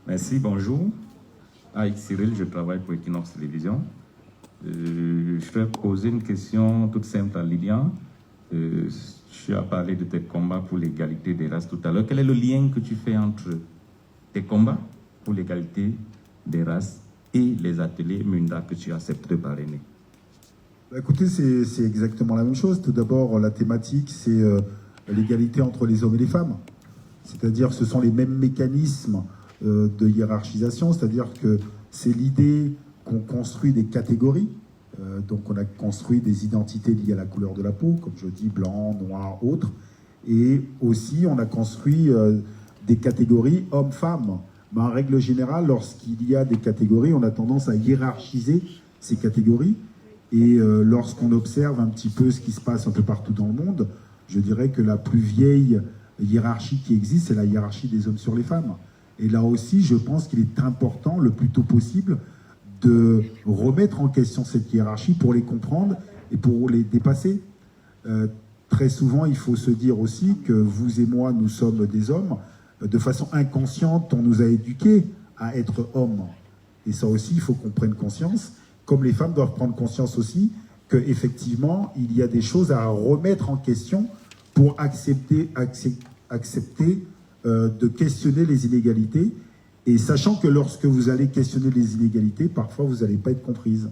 Merci, bonjour. Avec Cyril, je travaille pour Equinox Télévision. Je vais poser une question toute simple à Lilian. Tu as parlé de tes combats pour l'égalité des races tout à l'heure. Quel est le lien que tu fais entre tes combats pour l'égalité des races et les ateliers Munda que tu acceptes de parrainer? Écoutez, c'est exactement la même chose. Tout d'abord, la thématique, c'est l'égalité entre les hommes et les femmes. C'est-à-dire, ce sont les mêmes mécanismes de hiérarchisation, c'est-à-dire que c'est l'idée qu'on construit des catégories. Donc on a construit des identités liées à la couleur de la peau, comme je dis, blanc, noir, autres. Et aussi, on a construit des catégories hommes-femmes. Mais en règle générale, lorsqu'il y a des catégories, on a tendance à hiérarchiser ces catégories. Et lorsqu'on observe un petit peu ce qui se passe un peu partout dans le monde, je dirais que la plus vieille hiérarchie qui existe, c'est la hiérarchie des hommes sur les femmes. Et là aussi, je pense qu'il est important, le plus tôt possible, de remettre en question cette hiérarchie pour les comprendre et pour les dépasser. Très souvent, il faut se dire aussi que vous et moi, nous sommes des hommes. De façon inconsciente, on nous a éduqués à être hommes. Et ça aussi, il faut qu'on prenne conscience, comme les femmes doivent prendre conscience aussi, qu'effectivement, il y a des choses à remettre en question pour accepter de questionner les inégalités, et sachant que lorsque vous allez questionner les inégalités, parfois vous n'allez pas être comprise.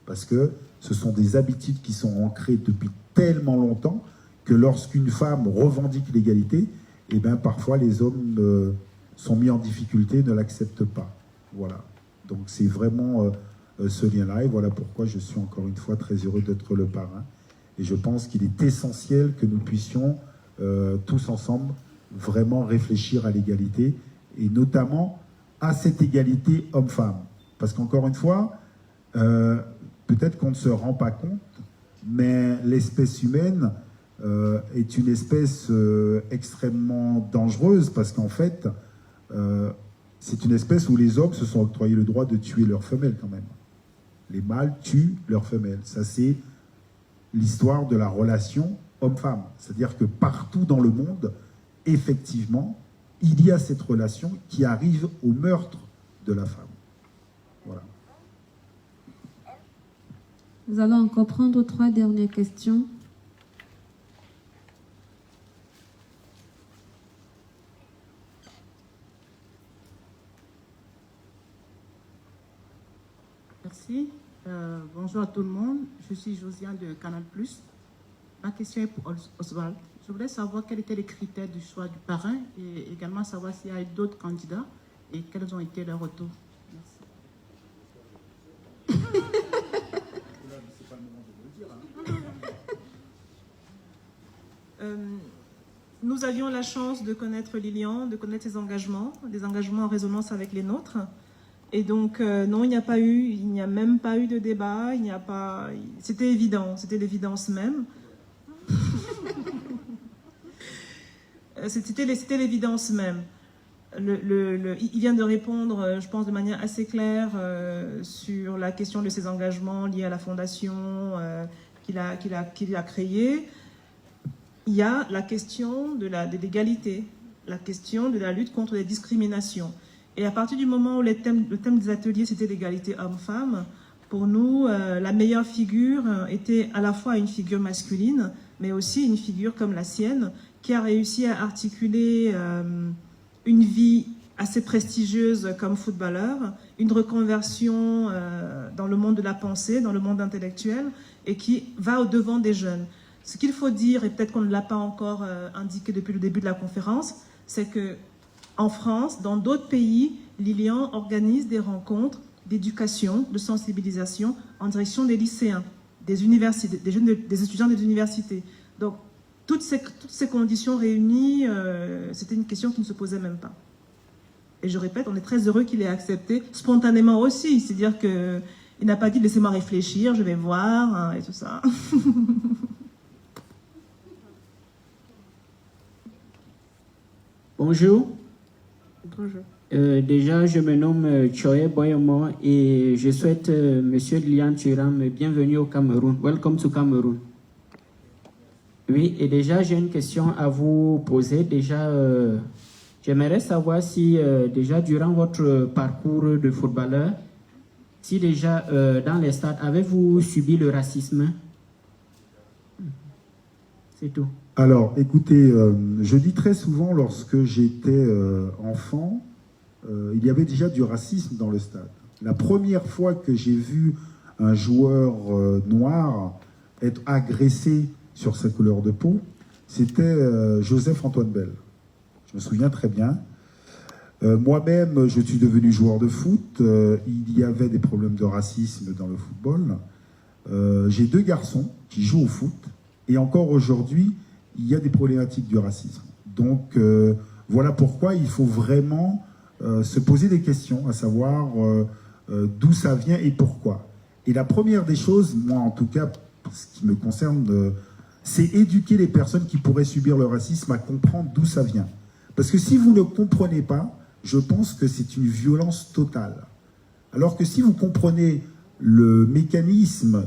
Parce que ce sont des habitudes qui sont ancrées depuis tellement longtemps que lorsqu'une femme revendique l'égalité, parfois les hommes sont mis en difficulté, ne l'acceptent pas. Voilà. Donc c'est vraiment ce lien-là, et voilà pourquoi je suis encore une fois très heureux d'être le parrain. Et je pense qu'il est essentiel que nous puissions tous ensemble vraiment réfléchir à l'égalité, et notamment à cette égalité homme-femme. Parce qu'encore une fois, peut-être qu'on ne se rend pas compte, mais l'espèce humaine est une espèce extrêmement dangereuse, parce qu'en fait, c'est une espèce où les hommes se sont octroyés le droit de tuer leurs femelles quand même. Les mâles tuent leurs femelles. Ça, c'est l'histoire de la relation homme-femme. C'est-à-dire que partout dans le monde, effectivement, il y a cette relation qui arrive au meurtre de la femme. Voilà. Nous allons encore prendre 3 dernières questions. Merci. Bonjour à tout le monde. Je suis Josiane de Canal+. Ma question est pour Oswald. Je voulais savoir quels étaient les critères du choix du parrain, et également savoir s'il y a eu d'autres candidats et quels ont été leurs retours. Nous avions la chance de connaître Lilian, de connaître ses engagements, des engagements en résonance avec les nôtres. Et donc, non, il n'y a même pas eu de débat, c'était évident, c'était l'évidence même. C'était l'évidence même. il vient de répondre, je pense, de manière assez claire sur la question de ses engagements liés à la fondation qu'il a créée. Il y a la question de l'égalité, la question de la lutte contre les discriminations. Et à partir du moment où le thème des ateliers, c'était l'égalité homme-femme, pour nous, la meilleure figure était à la fois une figure masculine, mais aussi une figure comme la sienne, qui a réussi à articuler une vie assez prestigieuse comme footballeur, une reconversion dans le monde de la pensée, dans le monde intellectuel, et qui va au-devant des jeunes. Ce qu'il faut dire, et peut-être qu'on ne l'a pas encore indiqué depuis le début de la conférence, c'est que en France, dans d'autres pays, Lilian organise des rencontres d'éducation, de sensibilisation en direction des lycéens, des universités, des étudiants des universités. Donc, toutes ces conditions réunies, c'était une question qui ne se posait même pas. Et je répète, on est très heureux qu'il ait accepté spontanément aussi. C'est-à-dire qu'il n'a pas dit « laissez-moi réfléchir, je vais voir hein, » et tout ça. Bonjour. Bonjour. Déjà, je me nomme Choye Boyomo et je souhaite Monsieur Lilian Thuram bienvenue au Cameroun. Welcome to Cameroun. Oui, et déjà, j'ai une question à vous poser. Déjà, j'aimerais savoir si, déjà, durant votre parcours de footballeur, si déjà, dans les stades, avez-vous subi le racisme? C'est tout. Alors, écoutez, je dis très souvent, lorsque j'étais enfant, il y avait déjà du racisme dans le stade. La première fois que j'ai vu un joueur noir être agressé sur sa couleur de peau, c'était Joseph-Antoine Bell. Je me souviens très bien. Moi-même, je suis devenu joueur de foot. Il y avait des problèmes de racisme dans le football. J'ai 2 garçons qui jouent au foot. Et encore aujourd'hui, il y a des problématiques du racisme. Donc, voilà pourquoi il faut vraiment se poser des questions, à savoir d'où ça vient et pourquoi. Et la première des choses, moi en tout cas, ce qui me concerne, c'est éduquer les personnes qui pourraient subir le racisme à comprendre d'où ça vient. Parce que si vous ne comprenez pas, je pense que c'est une violence totale. Alors que si vous comprenez le mécanisme,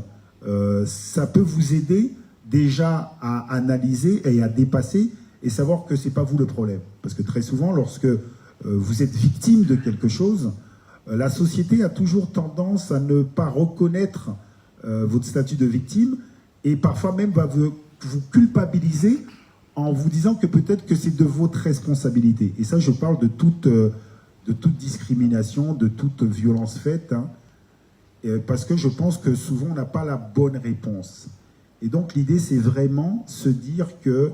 ça peut vous aider déjà à analyser et à dépasser et savoir que c'est pas vous le problème. Parce que très souvent, lorsque vous êtes victime de quelque chose, la société a toujours tendance à ne pas reconnaître votre statut de victime et parfois même va vous culpabiliser en vous disant que peut-être que c'est de votre responsabilité. Et ça, je parle de toute discrimination, de toute violence faite, hein, parce que je pense que souvent on n'a pas la bonne réponse. Et donc l'idée, c'est vraiment se dire que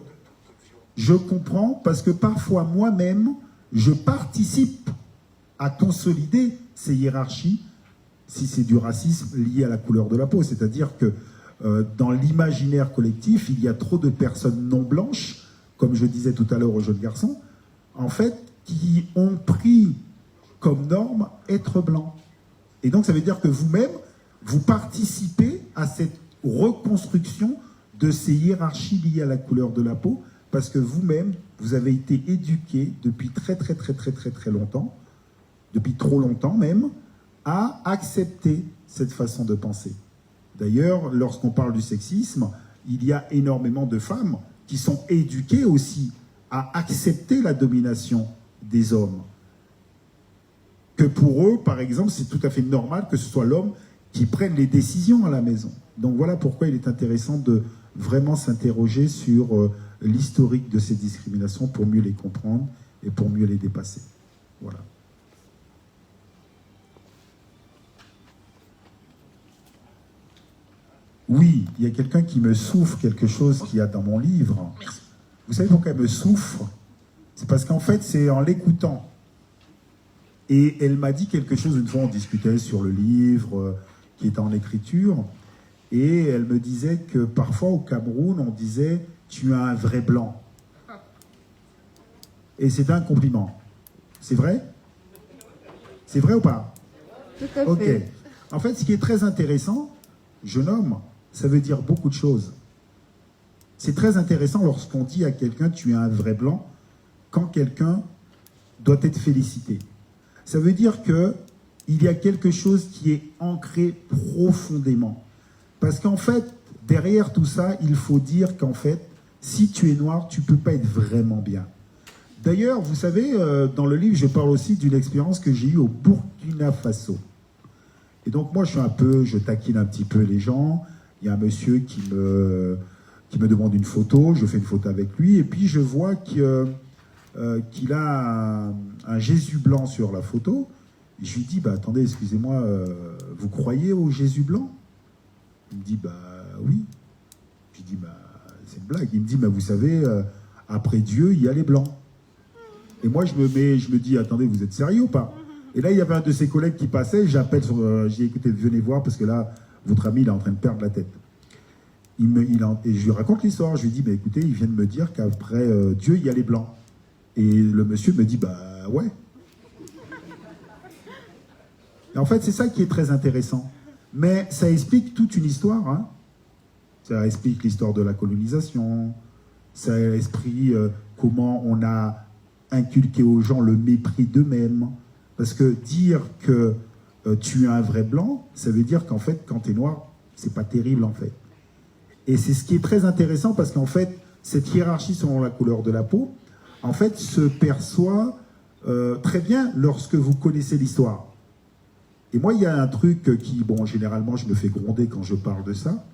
je comprends, parce que parfois moi-même, je participe à consolider ces hiérarchies, si c'est du racisme lié à la couleur de la peau. C'est-à-dire que dans l'imaginaire collectif, il y a trop de personnes non blanches, comme je disais tout à l'heure aux jeunes garçons, en fait, qui ont pris comme norme être blanc. Et donc ça veut dire que vous-même, vous participez à cette reconstruction de ces hiérarchies liées à la couleur de la peau, parce que vous-même, vous avez été éduqué depuis très longtemps, depuis trop longtemps même, à accepter cette façon de penser. D'ailleurs, lorsqu'on parle du sexisme, il y a énormément de femmes qui sont éduquées aussi à accepter la domination des hommes. Que pour eux, par exemple, c'est tout à fait normal que ce soit l'homme qui prenne les décisions à la maison. Donc voilà pourquoi il est intéressant de vraiment s'interroger sur l'historique de ces discriminations pour mieux les comprendre et pour mieux les dépasser. Voilà. Oui, il y a quelqu'un qui me souffre quelque chose qu'il y a dans mon livre. Vous savez pourquoi elle me souffre? C'est parce qu'en fait, c'est en l'écoutant. Et elle m'a dit quelque chose, une fois on discutait sur le livre qui est en écriture, et elle me disait que parfois au Cameroun, on disait « tu as un vrai blanc ». Et c'est un compliment. C'est vrai? C'est vrai ou pas? Tout à fait. Ok. En fait, ce qui est très intéressant, jeune homme, ça veut dire beaucoup de choses. C'est très intéressant lorsqu'on dit à quelqu'un « tu es un vrai blanc », quand quelqu'un doit être félicité. Ça veut dire qu'il y a quelque chose qui est ancré profondément. Parce qu'en fait, derrière tout ça, il faut dire qu'en fait, si tu es noir, tu ne peux pas être vraiment bien. D'ailleurs, vous savez, dans le livre, je parle aussi d'une expérience que j'ai eue au Burkina Faso. Et donc moi, je taquine un petit peu les gens. Il y a un monsieur qui me demande une photo, je fais une photo avec lui, et puis je vois qu'il a un Jésus blanc sur la photo. Et je lui dis, attendez, excusez-moi, vous croyez au Jésus blanc? Il me dit, oui. Je lui dis, c'est une blague. Il me dit, vous savez, après Dieu, il y a les blancs. Et moi, je me dis, attendez, vous êtes sérieux ou pas? Et là, il y avait un de ses collègues qui passait, j'appelle, j'ai dit, écoutez, venez voir, parce que là, votre ami, il est en train de perdre la tête. Et je lui raconte l'histoire, je lui dis, écoutez, il vient de me dire qu'après Dieu, il y a les blancs. Et le monsieur me dit, ouais. Et en fait, c'est ça qui est très intéressant. Mais ça explique toute une histoire. Hein. Ça explique l'histoire de la colonisation, ça explique comment on a inculqué aux gens le mépris d'eux-mêmes. Parce que dire que tu es un vrai blanc, ça veut dire qu'en fait, quand tu es noir, c'est pas terrible en fait. Et c'est ce qui est très intéressant parce qu'en fait, cette hiérarchie selon la couleur de la peau, en fait, se perçoit très bien lorsque vous connaissez l'histoire. Et moi, il y a un truc qui, généralement, je me fais gronder quand je parle de ça.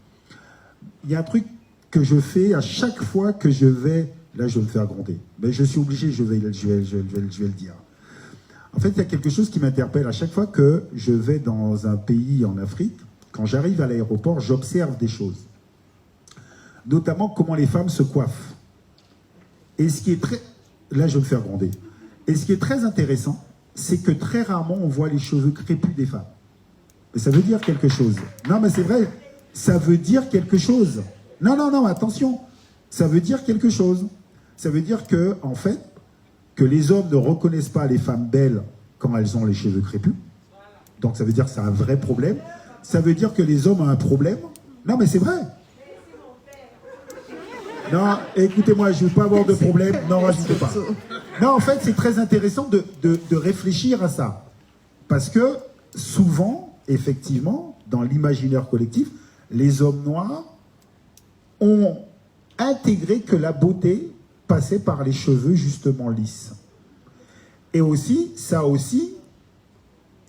Il y a un truc que je fais à chaque fois que je vais... Là, je vais me faire gronder. Mais je suis obligé, je vais le dire. En fait, il y a quelque chose qui m'interpelle à chaque fois que je vais dans un pays en Afrique. Quand j'arrive à l'aéroport, j'observe des choses. Notamment comment les femmes se coiffent. Et ce qui est très... Là, je vais me faire gronder. Et ce qui est très intéressant, c'est que très rarement, on voit les cheveux crépus des femmes. Mais ça veut dire quelque chose. Non, mais c'est vrai. Ça veut dire quelque chose. Non, attention. Ça veut dire quelque chose. Ça veut dire que, en fait, que les hommes ne reconnaissent pas les femmes belles quand elles ont les cheveux crépus. Donc ça veut dire que c'est un vrai problème. Ça veut dire que les hommes ont un problème. Non, mais c'est vrai. Non, écoutez-moi, je ne veux pas avoir de problème. Non, rajoutez pas. Non, en fait, c'est très intéressant de réfléchir à ça. Parce que souvent, effectivement, dans l'imaginaire collectif, les hommes noirs ont intégré que la beauté passait par les cheveux justement lisses. Et aussi,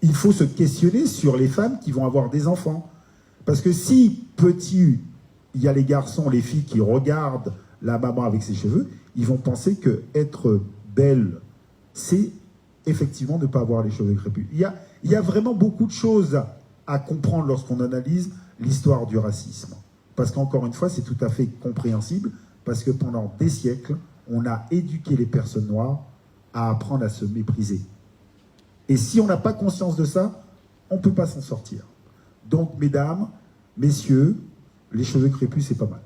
il faut se questionner sur les femmes qui vont avoir des enfants. Parce que si petit, il y a les garçons, les filles qui regardent la maman avec ses cheveux, ils vont penser que être belle, c'est effectivement ne pas avoir les cheveux crépus. Il y a vraiment beaucoup de choses à comprendre lorsqu'on analyse l'histoire du racisme. Parce qu'encore une fois, c'est tout à fait compréhensible, parce que pendant des siècles, on a éduqué les personnes noires à apprendre à se mépriser. Et si on n'a pas conscience de ça, on ne peut pas s'en sortir. Donc, mesdames, messieurs, les cheveux crépus, c'est pas mal.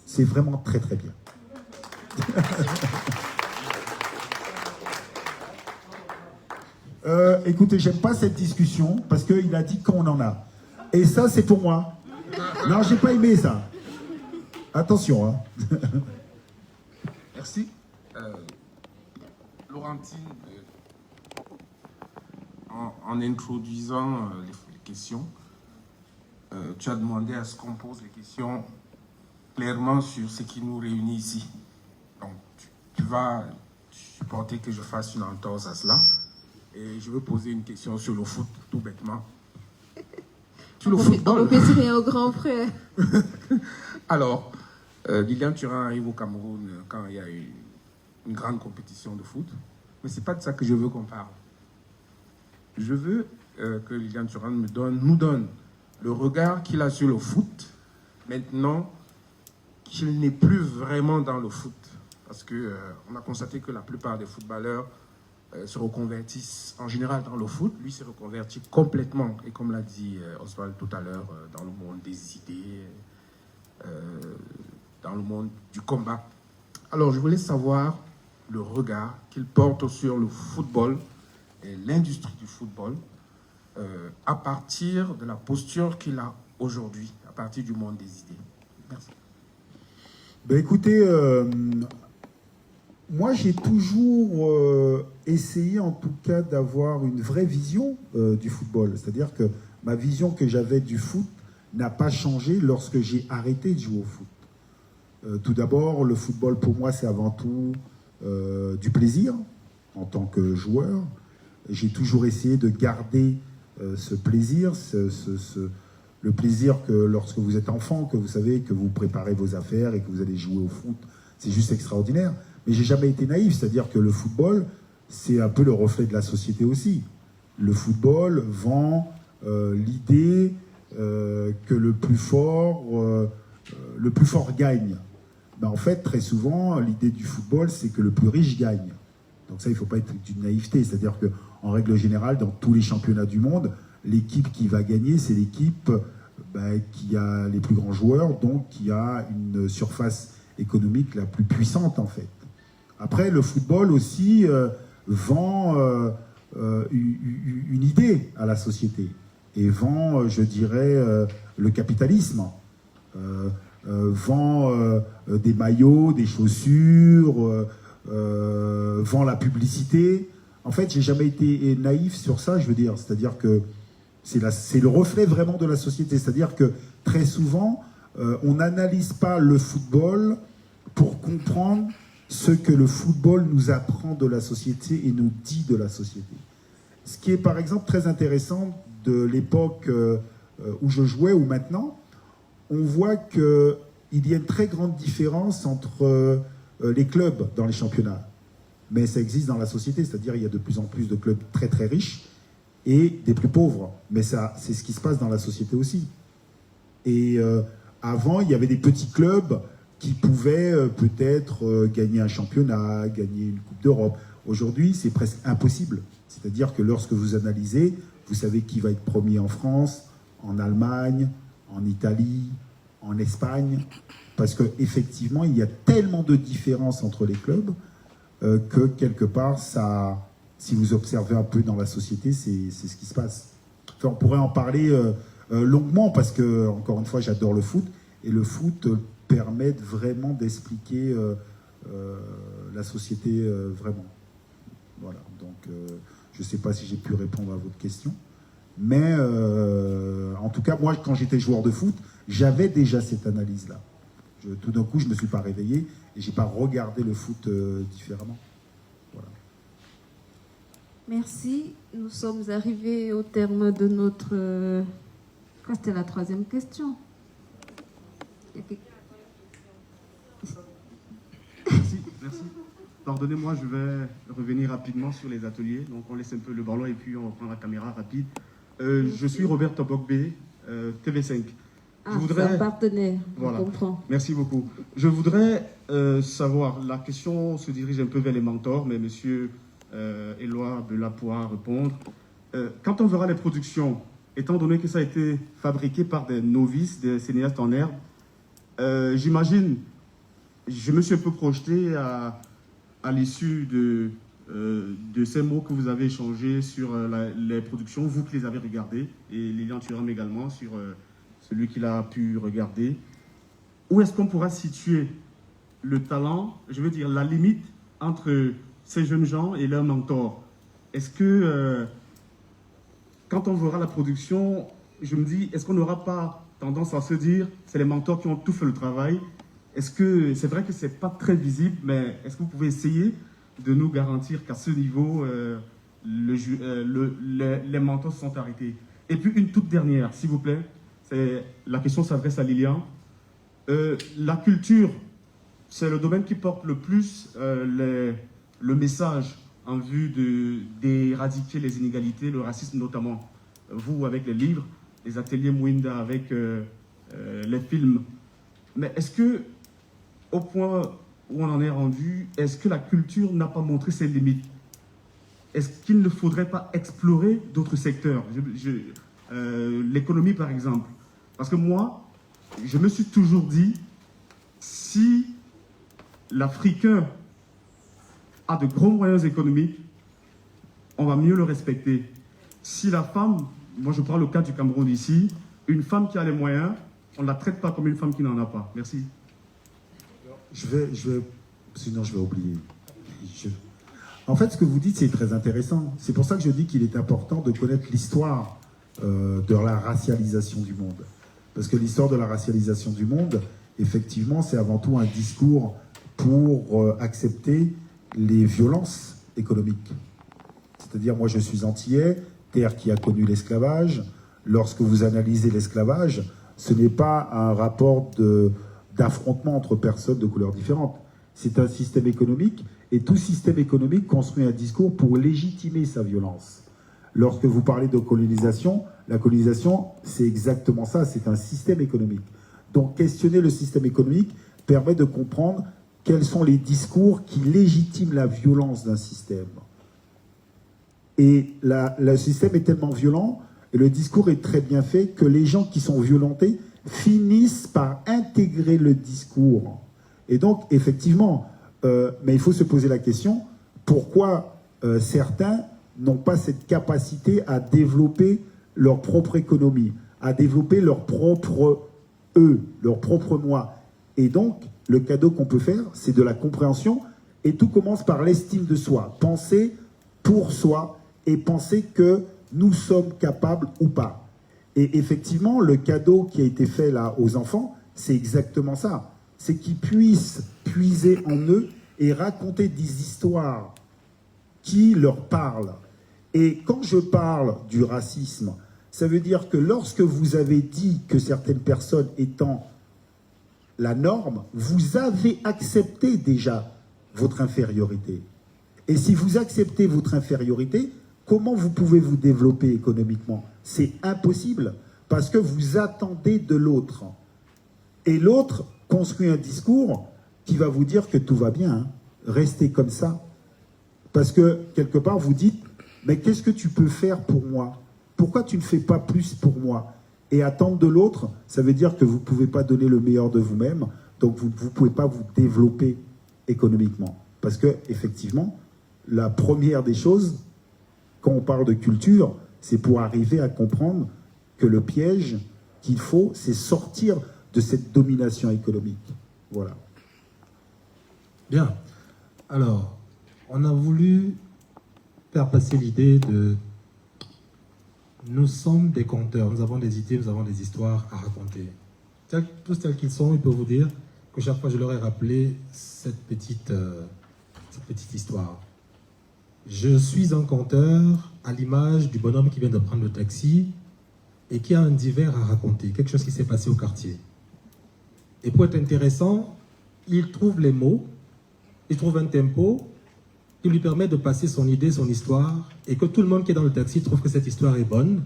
C'est vraiment très, très bien. Écoutez, j'aime pas cette discussion, parce qu'il a dit qu'on en a. Et ça, c'est pour moi. Non, j'ai pas aimé ça. Attention, hein. Merci. Laurentine, en introduisant les questions, tu as demandé à ce qu'on pose les questions clairement sur ce qui nous réunit ici. Donc, tu vas supporter que je fasse une entorse à cela. Et je veux poser une question sur le foot, tout bêtement. Sur le football. On peut tirer au grand frère. Alors, Lilian Thuram arrive au Cameroun quand il y a une grande compétition de foot. Mais ce n'est pas de ça que je veux qu'on parle. Je veux que Lilian Thuram nous donne le regard qu'il a sur le foot, maintenant qu'il n'est plus vraiment dans le foot. Parce qu'on a constaté que la plupart des footballeurs se reconvertissent en général dans le foot. Lui s'est reconverti complètement, et comme l'a dit Oswald tout à l'heure, dans le monde des idées, dans le monde du combat. Alors, je voulais savoir le regard qu'il porte sur le football et l'industrie du football à partir de la posture qu'il a aujourd'hui, à partir du monde des idées. Merci. Ben écoutez, Moi, j'ai toujours essayé, en tout cas, d'avoir une vraie vision du football. C'est-à-dire que ma vision que j'avais du foot n'a pas changé lorsque j'ai arrêté de jouer au foot. Tout d'abord, le football, pour moi, c'est avant tout du plaisir en tant que joueur. J'ai toujours essayé de garder ce plaisir, le plaisir que lorsque vous êtes enfant, que vous savez que vous préparez vos affaires et que vous allez jouer au foot, c'est juste extraordinaire. Mais j'ai jamais été naïf, c'est-à-dire que le football, c'est un peu le reflet de la société aussi. Le football vend l'idée que le plus fort gagne. Mais en fait, très souvent, l'idée du football, c'est que le plus riche gagne. Donc ça, il ne faut pas être d'une naïveté. C'est-à-dire qu'en règle générale, dans tous les championnats du monde, l'équipe qui va gagner, c'est l'équipe qui a les plus grands joueurs, donc qui a une surface économique la plus puissante, en fait. Après, le football aussi vend une idée à la société et vend, je dirais, le capitalisme. Vend des maillots, des chaussures, vend la publicité. En fait, j'ai jamais été naïf sur ça, je veux dire. C'est-à-dire que c'est le reflet vraiment de la société. C'est-à-dire que très souvent, on n'analyse pas le football pour comprendre ce que le football nous apprend de la société et nous dit de la société. Ce qui est par exemple très intéressant de l'époque où je jouais ou maintenant, on voit qu'il y a une très grande différence entre les clubs dans les championnats. Mais ça existe dans la société, c'est-à-dire il y a de plus en plus de clubs très très riches et des plus pauvres. Mais ça, c'est ce qui se passe dans la société aussi. Et avant, il y avait des petits clubs qui pouvaient peut-être gagner un championnat, gagner une Coupe d'Europe. Aujourd'hui, c'est presque impossible. C'est-à-dire que lorsque vous analysez, vous savez qui va être premier en France, en Allemagne, en Italie, en Espagne, parce qu'effectivement, il y a tellement de différences entre les clubs que quelque part, ça, si vous observez un peu dans la société, c'est ce qui se passe. Enfin, on pourrait en parler longuement, parce que, encore une fois, j'adore le foot, et le foot permet vraiment d'expliquer la société vraiment. Voilà, donc je ne sais pas si j'ai pu répondre à votre question. Mais en tout cas, moi, quand j'étais joueur de foot, j'avais déjà cette analyse-là. Tout d'un coup, je ne me suis pas réveillé et je n'ai pas regardé le foot différemment. Voilà. Merci. Nous sommes arrivés au terme de notre... C'était la troisième question. Merci. Pardonnez-moi, je vais revenir rapidement sur les ateliers. Donc, on laisse un peu le ballon et puis on reprend la caméra rapide. Je suis Robert Tobokbe, TV5. Je voudrais... c'est un partenaire, voilà. Je comprends. Merci beaucoup. Je voudrais savoir, la question se dirige un peu vers les mentors, mais monsieur Éloi Bela pourra répondre. Quand on verra les productions, étant donné que ça a été fabriqué par des novices, des cinéastes en herbe, j'imagine, je me suis un peu projeté à l'issue de ces mots que vous avez échangés sur les productions, vous qui les avez regardées, et Lilian Thuram également, sur celui qu'il a pu regarder. Où est-ce qu'on pourra situer le talent, je veux dire la limite entre ces jeunes gens et leurs mentors? Est-ce que, quand on verra la production, je me dis, est-ce qu'on n'aura pas tendance à se dire, c'est les mentors qui ont tout fait le travail? Est-ce que, c'est vrai que c'est pas très visible, mais est-ce que vous pouvez essayer de nous garantir qu'à ce niveau, les mentors se sont arrêtés? Et puis une toute dernière, s'il vous plaît, la question s'adresse à Lilian. La culture, c'est le domaine qui porte le plus le message en vue d'éradiquer les inégalités, le racisme notamment. Vous avec les livres, les ateliers Mouinda avec les films. Mais est-ce que, au point où on en est rendu, est-ce que la culture n'a pas montré ses limites? Est-ce qu'il ne faudrait pas explorer d'autres secteurs? L'économie, par exemple. Parce que moi, je me suis toujours dit, si l'Africain a de gros moyens économiques, on va mieux le respecter. Si la femme, moi je prends le cas du Cameroun ici, une femme qui a les moyens, on ne la traite pas comme une femme qui n'en a pas. Merci. Sinon je vais oublier. En fait, ce que vous dites, c'est très intéressant. C'est pour ça que je dis qu'il est important de connaître l'histoire de la racialisation du monde. Parce que l'histoire de la racialisation du monde, effectivement, c'est avant tout un discours pour accepter les violences économiques. C'est-à-dire, moi, je suis antillais, terre qui a connu l'esclavage. Lorsque vous analysez l'esclavage, ce n'est pas un rapport d'affrontement entre personnes de couleurs différentes. C'est un système économique, et tout système économique construit un discours pour légitimer sa violence. Lorsque vous parlez de colonisation, la colonisation, c'est exactement ça, c'est un système économique. Donc, questionner le système économique permet de comprendre quels sont les discours qui légitiment la violence d'un système. Et le système est tellement violent, et le discours est très bien fait, que les gens qui sont violentés finissent par intégrer le discours. Et donc, effectivement, mais il faut se poser la question, pourquoi certains n'ont pas cette capacité à développer leur propre économie, à développer leur propre eux, leur propre moi. Et donc, le cadeau qu'on peut faire, c'est de la compréhension, et tout commence par l'estime de soi. Penser pour soi, et penser que nous sommes capables ou pas. Et effectivement, le cadeau qui a été fait là aux enfants, c'est exactement ça. C'est qu'ils puissent puiser en eux et raconter des histoires qui leur parlent. Et quand je parle du racisme, ça veut dire que lorsque vous avez dit que certaines personnes étant la norme, vous avez accepté déjà votre infériorité. Et si vous acceptez votre infériorité, comment vous pouvez vous développer économiquement? C'est impossible, parce que vous attendez de l'autre. Et l'autre construit un discours qui va vous dire que tout va bien, hein. Restez comme ça. Parce que, quelque part, vous dites, mais qu'est-ce que tu peux faire pour moi? Pourquoi tu ne fais pas plus pour moi? Et attendre de l'autre, ça veut dire que vous ne pouvez pas donner le meilleur de vous-même, donc vous ne pouvez pas vous développer économiquement. Parce que, effectivement, la première des choses, quand on parle de culture, c'est pour arriver à comprendre que le piège qu'il faut, c'est sortir de cette domination économique. Voilà. Bien. Alors, on a voulu faire passer l'idée de... Nous sommes des conteurs, nous avons des idées, nous avons des histoires à raconter. Tous tels qu'ils sont, ils peuvent vous dire que chaque fois je leur ai rappelé cette petite histoire. Je suis un conteur à l'image du bonhomme qui vient de prendre le taxi et qui a un divers à raconter, quelque chose qui s'est passé au quartier. Et pour être intéressant, il trouve les mots, il trouve un tempo qui lui permet de passer son idée, son histoire, et que tout le monde qui est dans le taxi trouve que cette histoire est bonne,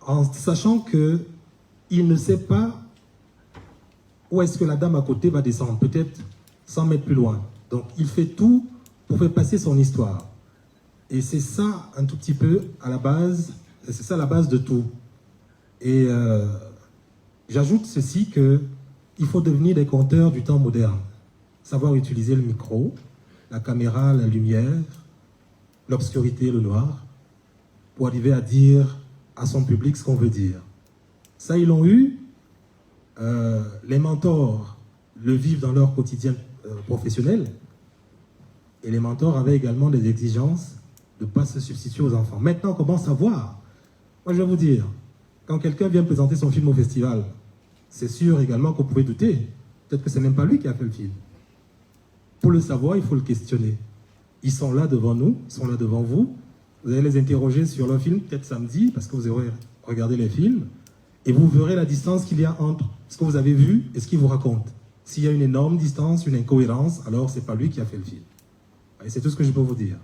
en sachant qu'il ne sait pas où est-ce que la dame à côté va descendre, peut-être 100 mètres plus loin. Donc il fait tout pour faire passer son histoire. Et c'est ça un tout petit peu à la base, c'est ça la base de tout. Et j'ajoute ceci, qu'il faut devenir des conteurs du temps moderne. Savoir utiliser le micro, la caméra, la lumière, l'obscurité, le noir, pour arriver à dire à son public ce qu'on veut dire. Ça, ils l'ont eu. Les mentors le vivent dans leur quotidien professionnel. Et les mentors avaient également des exigences de ne pas se substituer aux enfants. Maintenant, on commence à voir. Moi, je vais vous dire, quand quelqu'un vient présenter son film au festival, c'est sûr également qu'on pouvait douter. Peut-être que c'est même pas lui qui a fait le film. Pour le savoir, il faut le questionner. Ils sont là devant nous, ils sont là devant vous. Vous allez les interroger sur leur film, peut-être samedi, parce que vous aurez regardé les films, et vous verrez la distance qu'il y a entre ce que vous avez vu et ce qu'il vous raconte. S'il y a une énorme distance, une incohérence, alors c'est pas lui qui a fait le film. Et c'est tout ce que je peux vous dire.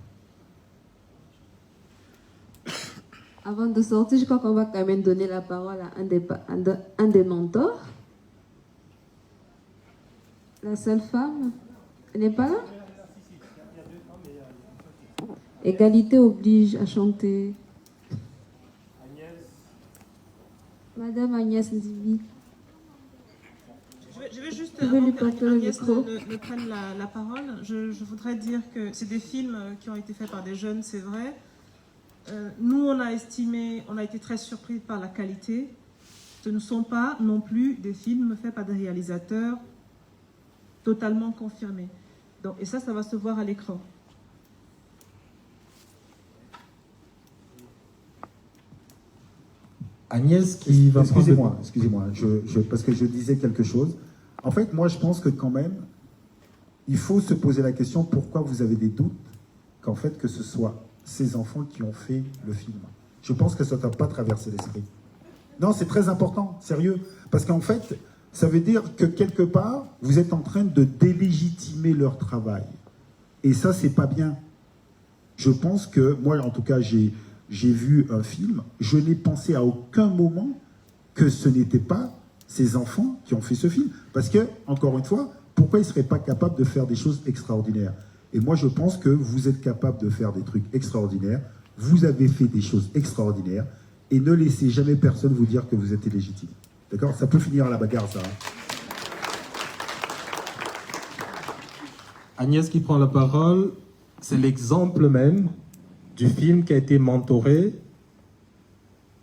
Avant de sortir, je crois qu'on va quand même donner la parole à un des mentors. La seule femme, elle n'est pas là? Égalité oblige à chanter. Madame Agnès Ndibi. Je vais juste, Vous pouvez lui porter le Agnès micro. ne prenne la parole, je voudrais dire que c'est des films qui ont été faits par des jeunes, c'est vrai. Nous, on a été très surpris par la qualité. Ce ne sont pas non plus des films faits par des réalisateurs totalement confirmés. Donc, et ça va se voir à l'écran. Agnès qui va Excusez-moi, parce que je disais quelque chose. En fait, moi, je pense que quand même, il faut se poser la question pourquoi vous avez des doutes qu'en fait, que ce soit ces enfants qui ont fait le film. Je pense que ça ne t'a pas traversé l'esprit. Non, c'est très important, sérieux. Parce qu'en fait, ça veut dire que quelque part, vous êtes en train de délégitimer leur travail. Et ça, c'est pas bien. Je pense que, moi, en tout cas, j'ai vu un film, je n'ai pensé à aucun moment que ce n'était pas ces enfants qui ont fait ce film. Parce que, encore une fois, pourquoi ils ne seraient pas capables de faire des choses extraordinaires? Et moi, je pense que vous êtes capable de faire des trucs extraordinaires, vous avez fait des choses extraordinaires, et ne laissez jamais personne vous dire que vous êtes illégitime. D'accord? Ça peut finir à la bagarre, ça. Agnès qui prend la parole, c'est l'exemple même du film qui a été mentoré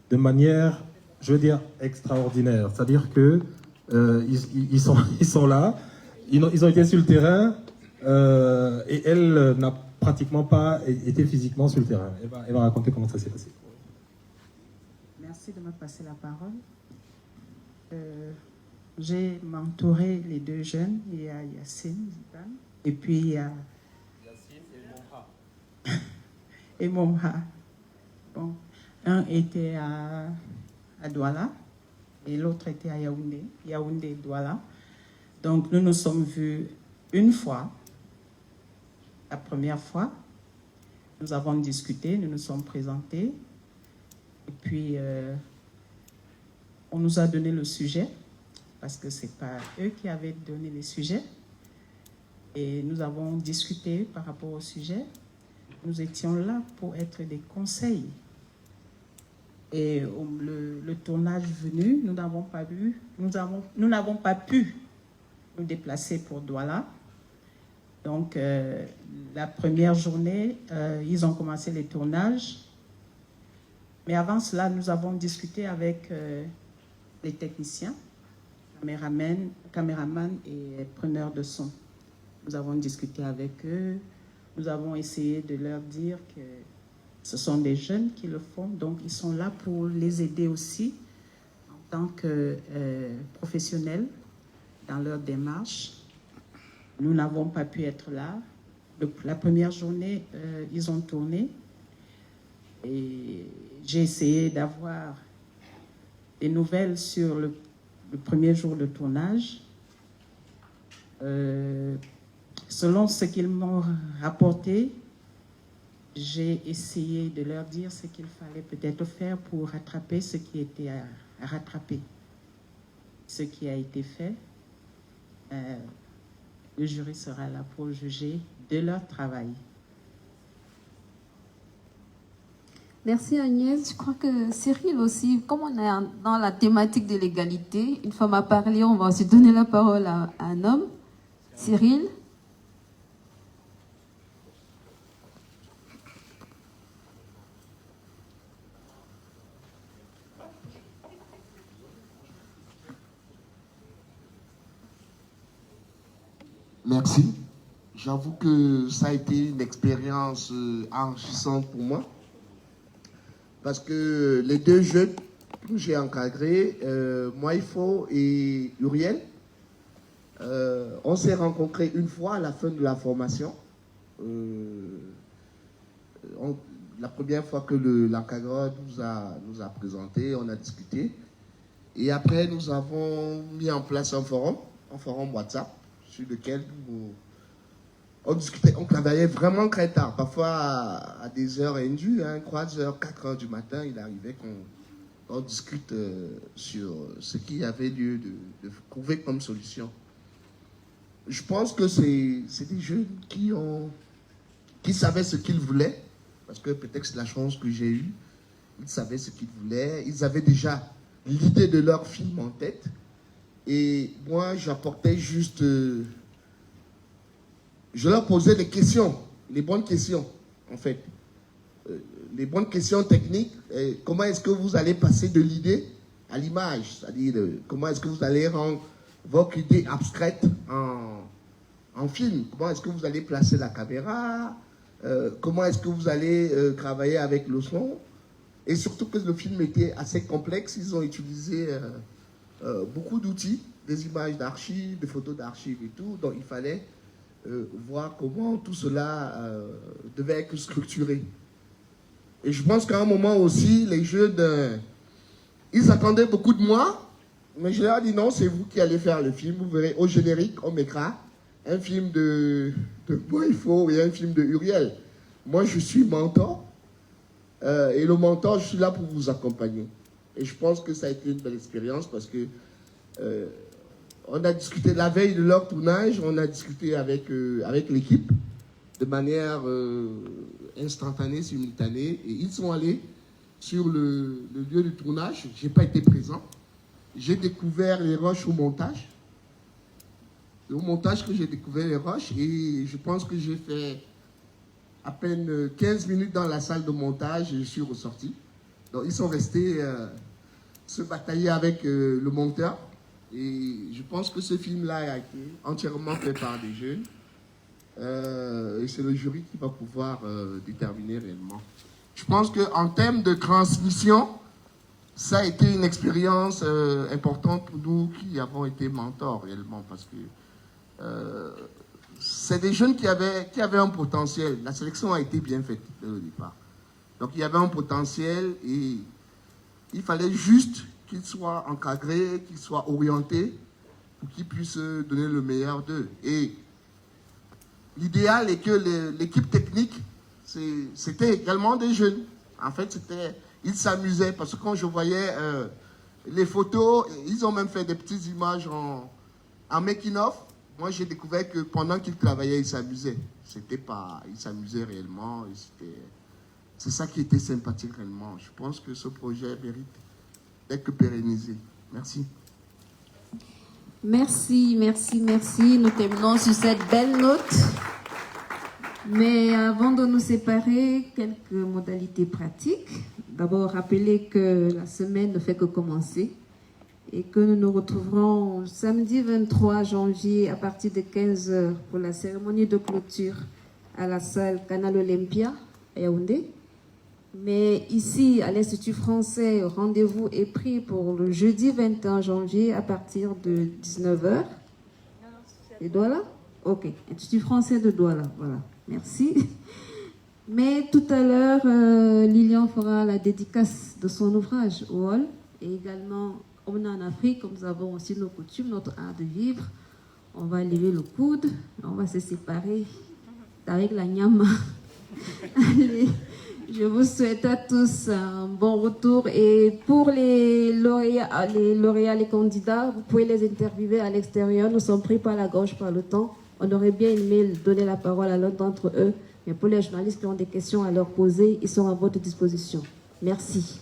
de manière, je veux dire, extraordinaire. C'est-à-dire que ils sont là, ils ont été sur le terrain et elle n'a pratiquement pas été physiquement sur le terrain. Elle va raconter comment ça s'est passé. Merci de me passer la parole. J'ai mentoré les deux jeunes. Il y a Yacine Zidane et puis il y a Yacine et Momha. Bon, un était à Douala et l'autre était à Yaoundé. Yaoundé et Douala. Donc nous nous sommes vus une fois. La première fois, nous avons discuté, nous nous sommes présentés. Et puis, on nous a donné le sujet, parce que ce n'est pas eux qui avaient donné les sujets. Et nous avons discuté par rapport au sujet. Nous étions là pour être des conseils. Et le tournage venu, nous n'avons pas pu nous déplacer pour Douala. Donc, la première journée, ils ont commencé les tournages. Mais avant cela, nous avons discuté avec les techniciens, caméramans et preneurs de son. Nous avons discuté avec eux. Nous avons essayé de leur dire que ce sont des jeunes qui le font. Donc, ils sont là pour les aider aussi en tant que professionnels dans leur démarche. Nous n'avons pas pu être là. La première journée, ils ont tourné. Et j'ai essayé d'avoir des nouvelles sur le premier jour de tournage. Selon ce qu'ils m'ont rapporté, j'ai essayé de leur dire ce qu'il fallait peut-être faire pour rattraper ce qui était à rattraper. Ce qui a été fait, le jury sera là pour juger de leur travail. Merci Agnès. Je crois que Cyril aussi, comme on est dans la thématique de l'égalité, une femme a parlé, on va aussi donner la parole à un homme. Cyril. Merci. J'avoue que ça a été une expérience enrichissante pour moi. Parce que les deux jeunes que j'ai encadrés, Moïfo et Uriel, on s'est rencontrés une fois à la fin de la formation. La première fois que l'encadreur nous a présenté, on a discuté. Et après, nous avons mis en place un forum WhatsApp, sur lequel on discutait, on travaillait vraiment très tard, parfois à des heures indues, 3h, 4h du matin, il arrivait qu'on discute sur ce qu'il y avait lieu de trouver comme solution. Je pense que c'est des jeunes qui savaient ce qu'ils voulaient, parce que peut-être c'est la chance que j'ai eue, ils savaient ce qu'ils voulaient, ils avaient déjà l'idée de leur film en tête, et moi j'apportais juste... je leur posais les questions, les bonnes questions, en fait. Les bonnes questions techniques. Comment est-ce que vous allez passer de l'idée à l'image? C'est-à-dire, comment est-ce que vous allez rendre votre idée abstraite en en film. Comment est-ce que vous allez placer la caméra? Comment est-ce que vous allez travailler avec le son? Et surtout que le film était assez complexe. Ils ont utilisé beaucoup d'outils, des images d'archives, des photos d'archives et tout. Donc il fallait voir comment tout cela devait être structuré. Et je pense qu'à un moment aussi, les jeunes, ils attendaient beaucoup de moi. Mais je leur ai dit non, c'est vous qui allez faire le film. Vous verrez, au générique, on mettra un film de Boifo et un film de Uriel. Moi, je suis mentor. Et le mentor, je suis là pour vous accompagner. Et je pense que ça a été une belle expérience parce que on a discuté la veille de leur tournage, on a discuté avec l'équipe de manière instantanée, simultanée. Et ils sont allés sur le lieu de tournage. Je n'ai pas été présent. J'ai découvert les rushs au montage. C'est au montage que j'ai découvert les rushs et je pense que j'ai fait à peine 15 minutes dans la salle de montage et je suis ressorti. Donc ils sont restés se batailler avec le monteur et je pense que ce film-là a été entièrement fait par des jeunes et c'est le jury qui va pouvoir déterminer réellement. Je pense qu'en termes de transmission, ça a été une expérience importante pour nous qui avons été mentors réellement parce que c'est des jeunes qui avaient un potentiel. La sélection a été bien faite dès le départ. Donc il y avait un potentiel et il fallait juste qu'ils soient encadrés, qu'ils soient orientés pour qu'ils puissent donner le meilleur d'eux. Et l'idéal est que l'équipe technique, c'était également des jeunes. En fait, ils s'amusaient parce que quand je voyais les photos, ils ont même fait des petites images en making-of. Moi, j'ai découvert que pendant qu'ils travaillaient, ils s'amusaient. Ils s'amusaient réellement. C'est ça qui était sympathique réellement. Je pense que ce projet mérite d'être pérennisé. Merci. Merci, merci, merci. Nous terminons sur cette belle note. Mais avant de nous séparer, quelques modalités pratiques. D'abord, rappelez que la semaine ne fait que commencer et que nous nous retrouverons samedi 23 janvier à partir de 15h pour la cérémonie de clôture à la salle Canal Olympia à Yaoundé. Mais ici, à l'Institut français, rendez-vous est pris pour le jeudi 21 janvier à partir de 19h. Et Douala? Ok, Institut français de Douala, voilà. Merci. Mais tout à l'heure, Lilian fera la dédicace de son ouvrage au hall et également on est en Afrique, comme nous avons aussi nos coutumes, notre art de vivre. On va lever le coude, on va se séparer avec la nyama. Allez, je vous souhaite à tous un bon retour. Et pour les lauréats, les candidats, vous pouvez les interviewer à l'extérieur. Nous sommes pris par la gorge par le temps. On aurait bien aimé donner la parole à l'un d'entre eux. Mais pour les journalistes qui ont des questions à leur poser, ils sont à votre disposition. Merci.